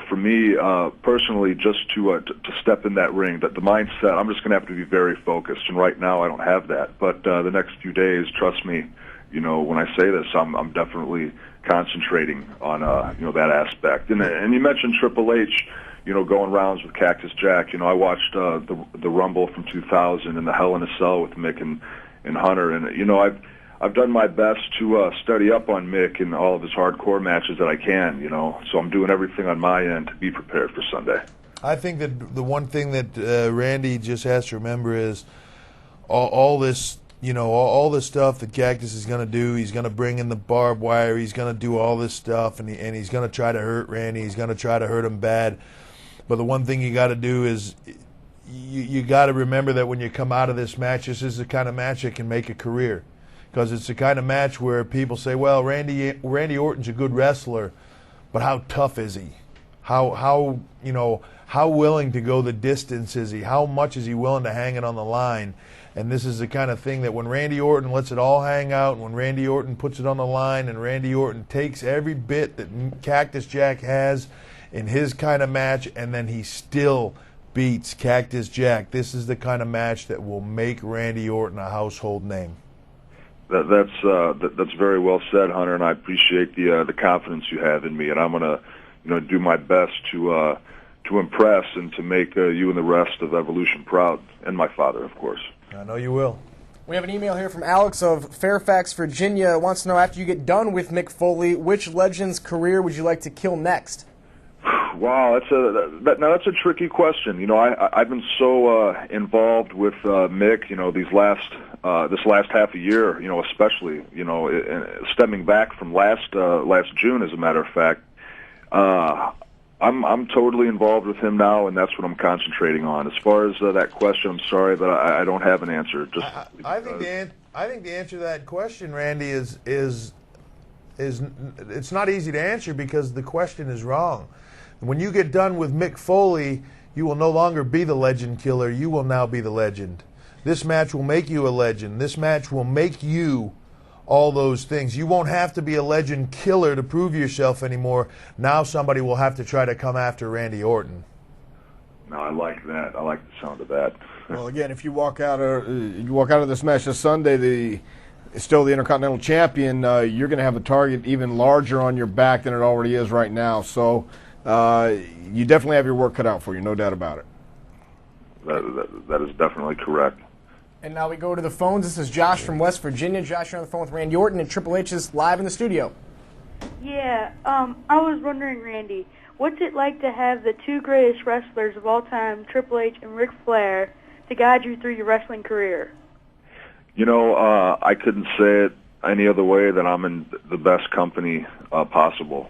For me personally, just to step in that ring, that the mindset, I'm just going to have to be very focused. And right now, I don't have that. But the next few days, trust me, when I say this, I'm definitely concentrating on that aspect. And you mentioned Triple H, going rounds with Cactus Jack. I watched the Rumble from 2000 and the Hell in a Cell with Mick and Hunter, and I've done my best to study up on Mick in all of his hardcore matches that I can, so I'm doing everything on my end to be prepared for Sunday. I think that the one thing that Randy just has to remember is all this, all this stuff that Cactus is going to do. He's going to bring in the barbed wire. He's going to do all this stuff, and he's going to try to hurt Randy. He's going to try to hurt him bad. But the one thing you got to do is you got to remember that when you come out of this match, this is the kind of match that can make a career, because it's the kind of match where people say, well, Randy Orton's a good wrestler, but how tough is he? How willing to go the distance is he? How much is he willing to hang it on the line? And this is the kind of thing that when Randy Orton lets it all hang out, and when Randy Orton puts it on the line, and Randy Orton takes every bit that Cactus Jack has in his kind of match, and then he still beats Cactus Jack, this is the kind of match that will make Randy Orton a household name. That's very well said, Hunter, and I appreciate the confidence you have in me, and I'm gonna do my best to impress and to make you and the rest of Evolution proud, and my father, of course. I know you will. We have an email here from Alex of Fairfax, Virginia. Wants to know, after you get done with Mick Foley, which legend's career would you like to kill next? Wow, that's a tricky question. I've been so involved with Mick. This last half a year. Especially. Stemming back from last June, as a matter of fact. I'm totally involved with him now, and that's what I'm concentrating on. As far as that question, I'm sorry, but I don't have an answer. I think the answer to that question, Randy, is it's not easy to answer because the question is wrong. When you get done with Mick Foley, you will no longer be the legend killer. You will now be the legend. This match will make you a legend. This match will make you all those things. You won't have to be a legend killer to prove yourself anymore. Now somebody will have to try to come after Randy Orton. No, I like that. I like the sound of that. Well, again, if you walk out of this match this Sunday, still the Intercontinental Champion, you're going to have the target even larger on your back than it already is right now. So you definitely have your work cut out for you, no doubt about it. That is definitely correct. And now we go to the phones. This is Josh from West Virginia. Josh, you're on the phone with Randy Orton, and Triple H is live in the studio. Yeah, I was wondering, Randy, what's it like to have the two greatest wrestlers of all time, Triple H and Ric Flair, to guide you through your wrestling career? I couldn't say it any other way than I'm in the best company possible.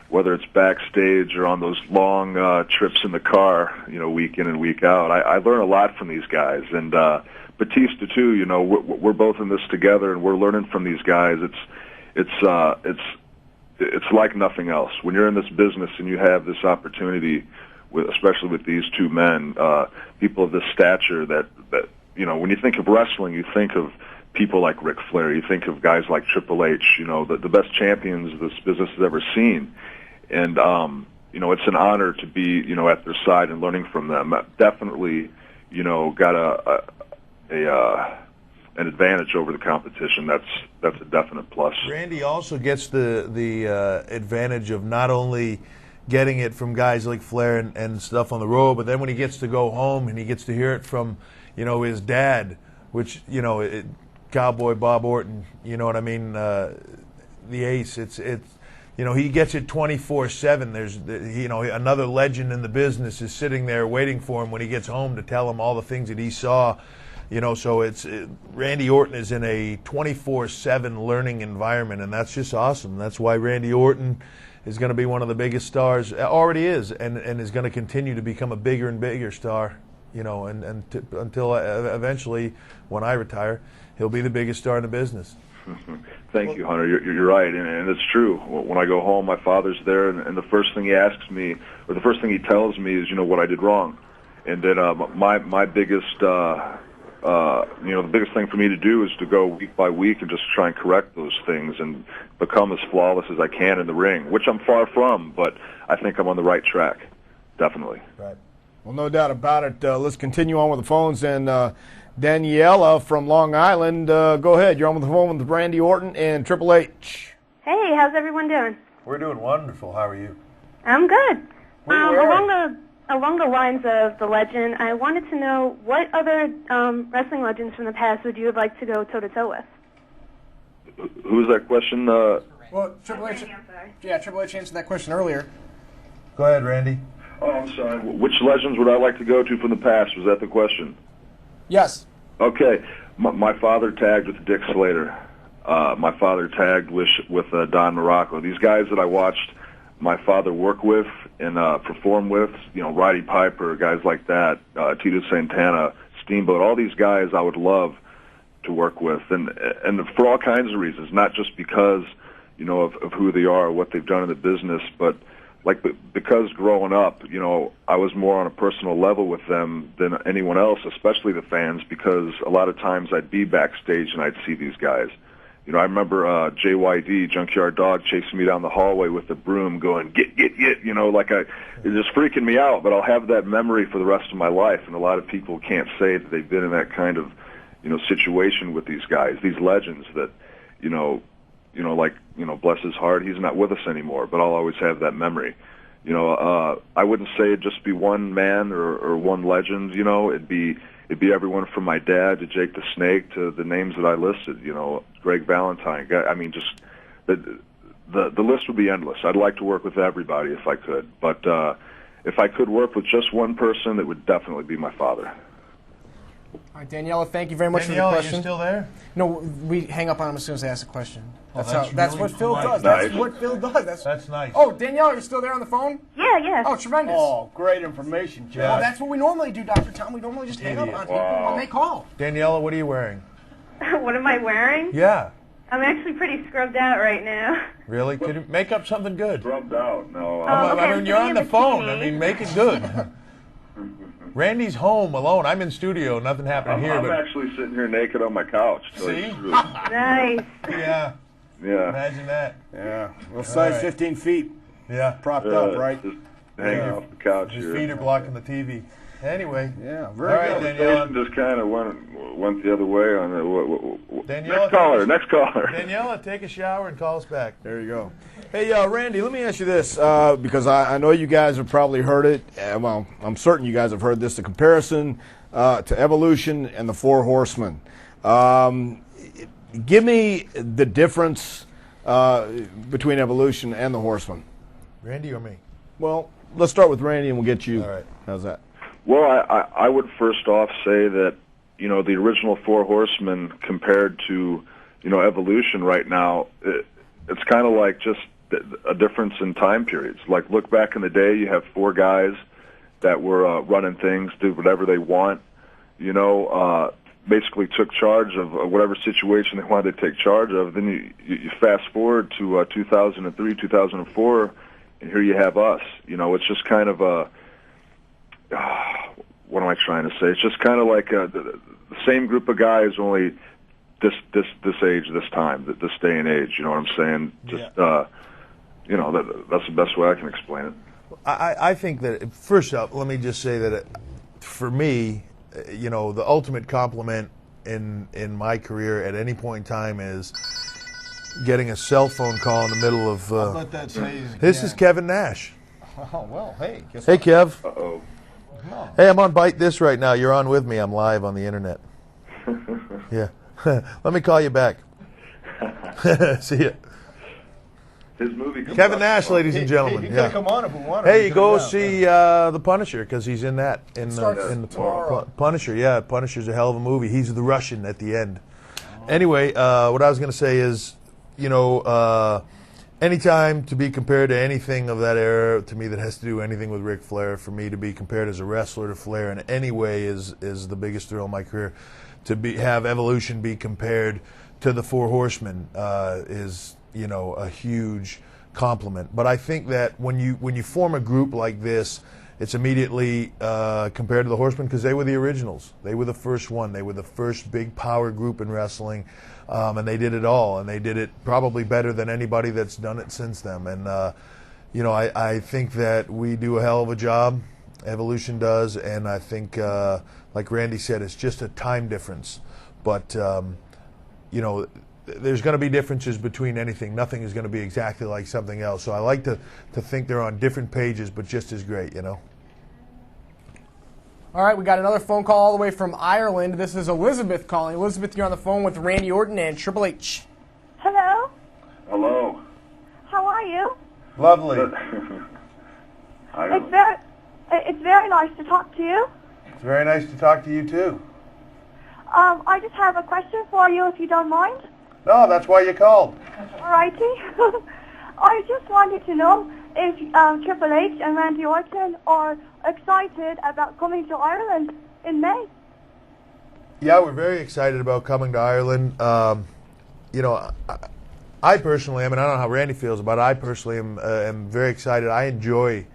Whether it's backstage or on those long trips in the car, week in and week out, I learn a lot from these guys. And Batista too. We're both in this together, and we're learning from these guys. It's like nothing else. When you're in this business and you have this opportunity, especially with these two men, people of this stature, that when you think of wrestling, you think of people like Ric Flair. You think of guys like Triple H. The best champions this business has ever seen. And, it's an honor to be, at their side and learning from them. Definitely, got an advantage over the competition. That's a definite plus. Randy also gets the advantage of not only getting it from guys like Flair and stuff on the road, but then when he gets to go home and he gets to hear it from, his dad, which, Cowboy Bob Orton, you know what I mean, the ace, it's he gets it 24/7. There's, another legend in the business is sitting there waiting for him when he gets home to tell him all the things that he saw. So Randy Orton is in a 24/7 learning environment, and that's just awesome. That's why Randy Orton is going to be one of the biggest stars, already is, and is going to continue to become a bigger and bigger star. Until eventually, when I retire, he'll be the biggest star in the business. Thank you, Hunter. You're right, and it's true. When I go home, my father's there, and the first thing he asks me, or the first thing he tells me, is what I did wrong. And then my biggest, the biggest thing for me to do is to go week by week and just try and correct those things and become as flawless as I can in the ring, which I'm far from, but I think I'm on the right track, definitely. Right. Well, no doubt about it. Let's continue on with the phones, and Daniela from Long Island, go ahead. You're on the phone with Randy Orton and Triple H. Hey, how's everyone doing? We're doing wonderful. How are you? I'm good. Along the lines of the legend, I wanted to know what other wrestling legends from the past would you have liked to go toe-to-toe with? Who was that question? Well, Triple H. Yeah, Triple H answered that question earlier. Go ahead, Randy. Oh, I'm sorry. Which legends would I like to go to from the past? Was that the question? Yes. Okay. My father tagged with Dick Slater. My father tagged with Don Morocco. These guys that I watched my father work with and perform with, Roddy Piper, guys like that, Tito Santana, Steamboat, all these guys I would love to work with, and for all kinds of reasons, not just because, of who they are, what they've done in the business, but because growing up, I was more on a personal level with them than anyone else, especially the fans, because a lot of times I'd be backstage and I'd see these guys. I remember JYD, Junkyard Dog, chasing me down the hallway with the broom going, get, it's just freaking me out, but I'll have that memory for the rest of my life, and a lot of people can't say that they've been in that kind of, situation with these guys, these legends that, bless his heart, he's not with us anymore, but I'll always have that memory. I wouldn't say it'd just be one man or one legend, it'd be everyone from my dad to Jake the Snake to the names that I listed, Greg Valentine. I mean, just the list would be endless. I'd like to work with everybody if I could, but if I could work with just one person, it would definitely be my father. All right, Daniela, thank you very much for the Daniela, question. you still there? No, we hang up on him as soon as they ask a question. That's really what Phil polite. does. Nice. That's what Phil does. That's nice. Oh, Daniela, you're still there on the phone? Yeah. Oh, tremendous. Oh, great information, Jeff. Well, that's what we normally do, Dr. Tom. We normally just hang up on people when they call. Daniela, what are you wearing? What am I wearing? Yeah. I'm actually pretty scrubbed out right now. Really? Could you make up something good? Rubbed out. No. I mean, you're on the phone. I mean, make it good. Randy's home alone. I'm in studio. Nothing happened here. I'm but actually sitting here naked on my couch. So see? Nice. Yeah. Yeah. Imagine that. Yeah. Well, size right. 15 feet Yeah. propped up, right? Just hanging off the couch His here. feet are blocking the TV. Anyway. Yeah. All Very right, good. Daniela. Just kind of went the other way on it. Daniela, Next caller. Daniela, take a shower and call us back. There you go. Hey, Randy, let me ask you this, because I know you guys have probably heard it. Well, I'm certain you guys have heard this, the comparison to Evolution and the Four Horsemen. Give me the difference between Evolution and the Horsemen. Randy or me? Well, let's start with Randy and we'll get you. All right. How's that? Well, I would first off say that, the original Four Horsemen compared to, Evolution right now, it's kind of like just a difference in time periods. Like, look back in the day, you have four guys that were running things, did whatever they want, basically took charge of whatever situation they wanted to take charge of. Then you fast forward to 2003, 2004, and here you have us. It's just kind of a... what am I trying to say? It's just kind of like the same group of guys, only this age, this time, this day and age. You know what I'm saying? Just that's the best way I can explain it. I think that, first up, let me just say that for me, the ultimate compliment in my career at any point in time is getting a cell phone call in the middle of. I'll let that say this is Kevin Nash. Oh, well, hey. Guess Hey, what? Kev. Uh-oh. Hey, I'm on Byte This right now. You're on with me. I'm live on the internet. Yeah. Let me call you back. See ya. His movie. Kevin Nash, ladies and gentlemen. He could have come on if we wanted. Hey, go see The Punisher, because he's in that. In the Punisher, yeah. Punisher's a hell of a movie. He's the Russian at the end. Anyway, what I was going to say is, anytime to be compared to anything of that era, to me, that has to do anything with Ric Flair, for me to be compared as a wrestler to Flair in any way is the biggest thrill of my career. To have Evolution be compared to the Four Horsemen is, a huge compliment. But I think that when you form a group like this, it's immediately compared to the Horsemen because they were the originals. They were the first one. They were the first big power group in wrestling. And they did it all, and they did it probably better than anybody that's done it since them. And, I think that we do a hell of a job, Evolution does, and I think, like Randy said, it's just a time difference. But, there's going to be differences between anything. Nothing is going to be exactly like something else. So I like to think they're on different pages, but just as great, All right, we got another phone call all the way from Ireland. This is Elizabeth calling. Elizabeth, you're on the phone with Randy Orton and Triple H. Hello. Hello. How are you? Lovely. It's very nice to talk to you. It's very nice to talk to you, too. I just have a question for you, if you don't mind. No, that's why you called. All righty. I just wanted to know, if Triple H and Randy Orton are excited about coming to Ireland in May. Yeah, we're very excited about coming to Ireland. I personally, I don't know how Randy feels about it. I personally am very excited. I enjoy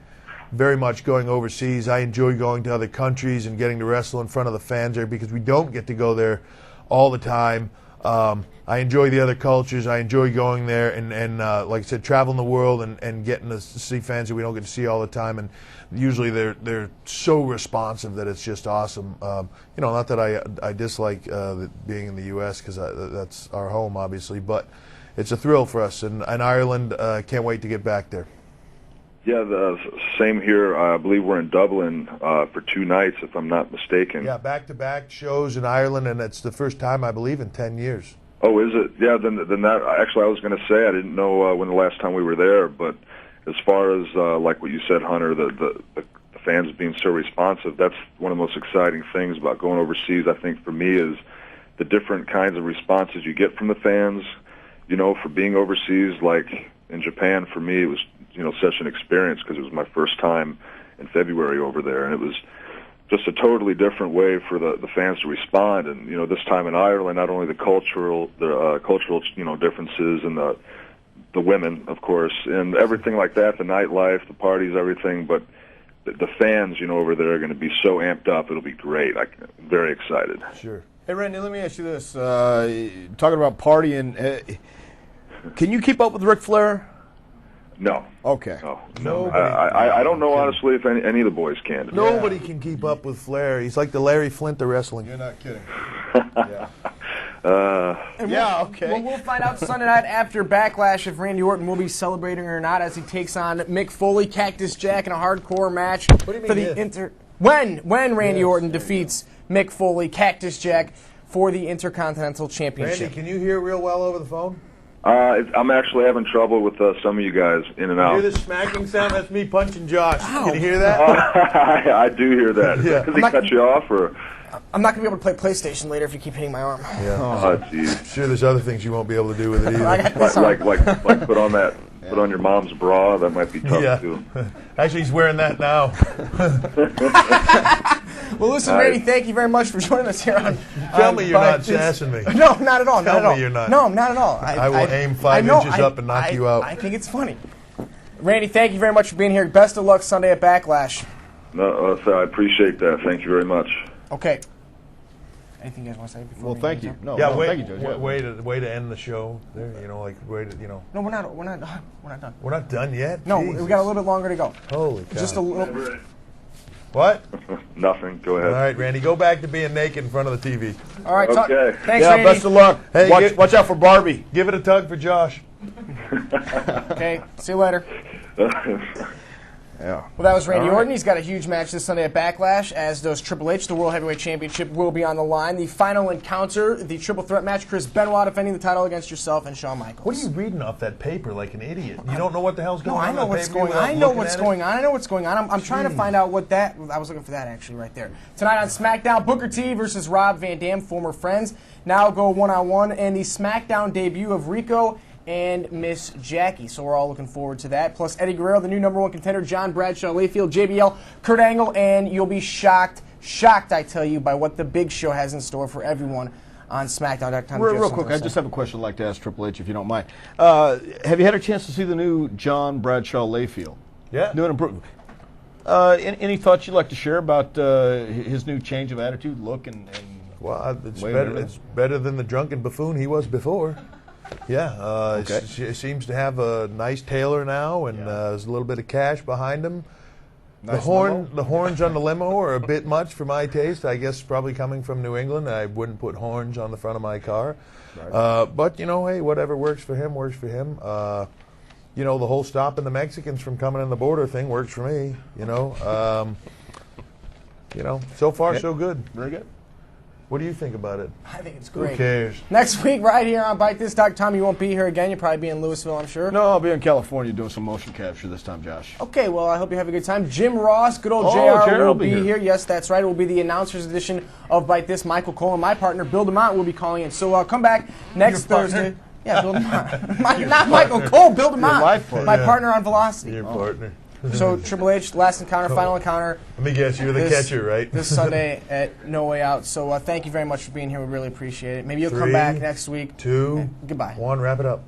very much going overseas. I enjoy going to other countries and getting to wrestle in front of the fans there because we don't get to go there all the time. I enjoy the other cultures. I enjoy going there and like I said, traveling the world and getting to see fans that we don't get to see all the time. And usually they're so responsive that it's just awesome. Not that I dislike being in the U.S. because that's our home, obviously, but it's a thrill for us. And Ireland, can't wait to get back there. Yeah, the same here. I believe we're in Dublin for 2 nights, if I'm not mistaken. Yeah, back-to-back shows in Ireland, and it's the first time, I believe, in 10 years. Oh, is it? Yeah, then that, actually, I was going to say, I didn't know when the last time we were there, but as far as, like what you said, Hunter, the fans being so responsive, that's one of the most exciting things about going overseas, I think, for me, is the different kinds of responses you get from the fans. For being overseas, like in Japan, for me, it was such an experience because it was my first time in February over there, and it was just a totally different way for the fans to respond. And this time in Ireland, not only the cultural differences and the women, of course, and everything like that, the nightlife, the parties, everything, but the fans, over there are going to be so amped up. It'll be great. I'm very excited. Sure. Hey, Randy, let me ask you this. Talking about partying, can you keep up with Ric Flair? No. Okay. No. I don't know, honestly, if any of the boys can. Nobody can keep up with Flair. He's like the Larry Flint of wrestling. You're not kidding. Okay. We'll find out Sunday night after Backlash if Randy Orton will be celebrating or not as he takes on Mick Foley, Cactus Jack in a hardcore match for the when Randy Orton defeats Mick Foley, Cactus Jack for the Intercontinental Championship. Randy, can you hear real well over the phone? I'm actually having trouble with some of you guys in and out. You hear the smacking sound? That's me punching Josh. Ow. Can you hear that? I do hear that. Yeah. Does he cut you off, or? I'm not going to be able to play PlayStation later if you keep hitting my arm. Yeah. Oh, jeez. Sure, there's other things you won't be able to do with it either. like put on that. Put on your mom's bra. That might be tough too. Actually, he's wearing that now. Well, listen, Randy, thank you very much for joining us here on. Tell me you're not sassing me. No, not at all. Tell me you're not. No, not at all. I will aim 5 inches up and knock you out. I think it's funny. Randy, thank you very much for being here. Best of luck Sunday at Backlash. No, I appreciate that. Thank you very much. Okay. Anything you guys want to say before? Well, thank you. Thank you, Judge. Way to end the show. There, No, we're not. We're not done. We're not done yet. No, Jesus. we got a little bit longer to go. Holy cow. Just a little. What? Nothing. Go ahead. All right, Randy, go back to being naked in front of the TV. All right. Okay. Thanks, Randy. Best of luck. Hey, watch out for Barbie. Give it a tug for Josh. Okay. See you later. Yeah. Well, that was Randy Orton. He's got a huge match this Sunday at Backlash, as does Triple H. The World Heavyweight Championship will be on the line. The final encounter, the triple threat match, Chris Benoit defending the title against yourself and Shawn Michaels. What are you reading off that paper like an idiot? You don't know what the hell's going on? I know what's going on. I know what's going on. I'm trying to find out what that... I was looking for that, actually, right there. Tonight on SmackDown, Booker T versus Rob Van Dam, former friends, now go one-on-one, and the SmackDown debut of Rico and Miss Jackie. So we're all looking forward to that. Plus Eddie Guerrero, the new #1 contender, John Bradshaw Layfield, JBL, Kurt Angle, and you'll be shocked, I tell you, by what the Big Show has in store for everyone on SmackDown.com. Real quick, I just have a question I'd like to ask Triple H, if you don't mind. Have you had a chance to see the new John Bradshaw Layfield? Yeah. New and improved. Any thoughts you'd like to share about his new change of attitude, look, and well, it's better than the drunken buffoon he was before. Yeah, he seems to have a nice tailor now, and there's a little bit of cash behind him. Nice the horns on the limo are a bit much for my taste. I guess probably coming from New England, I wouldn't put horns on the front of my car. Right. But hey, whatever works for him works for him. The whole stopping the Mexicans from coming in the border thing works for me. So far so good. Very good. What do you think about it? I think it's great. Who cares? Next week, right here on Byte This. Tom, you won't be here again. You'll probably be in Louisville, I'm sure. No, I'll be in California doing some motion capture this time, Josh. Okay, well, I hope you have a good time. Jim Ross, good old JR will be here. Yes, that's right. It will be the announcers edition of Byte This. Michael Cole and my partner, Bill DeMont, will be calling in. So come back next Thursday. Yeah, Bill DeMott. Not Michael Cole, Bill DeMott. life partner. My partner on Velocity. Your partner. So Triple H, last encounter, final encounter. Let me guess, you're the catcher, right? This Sunday at No Way Out. So thank you very much for being here. We really appreciate it. Maybe you'll come 3, back next week. 2, goodbye. 1, wrap it up.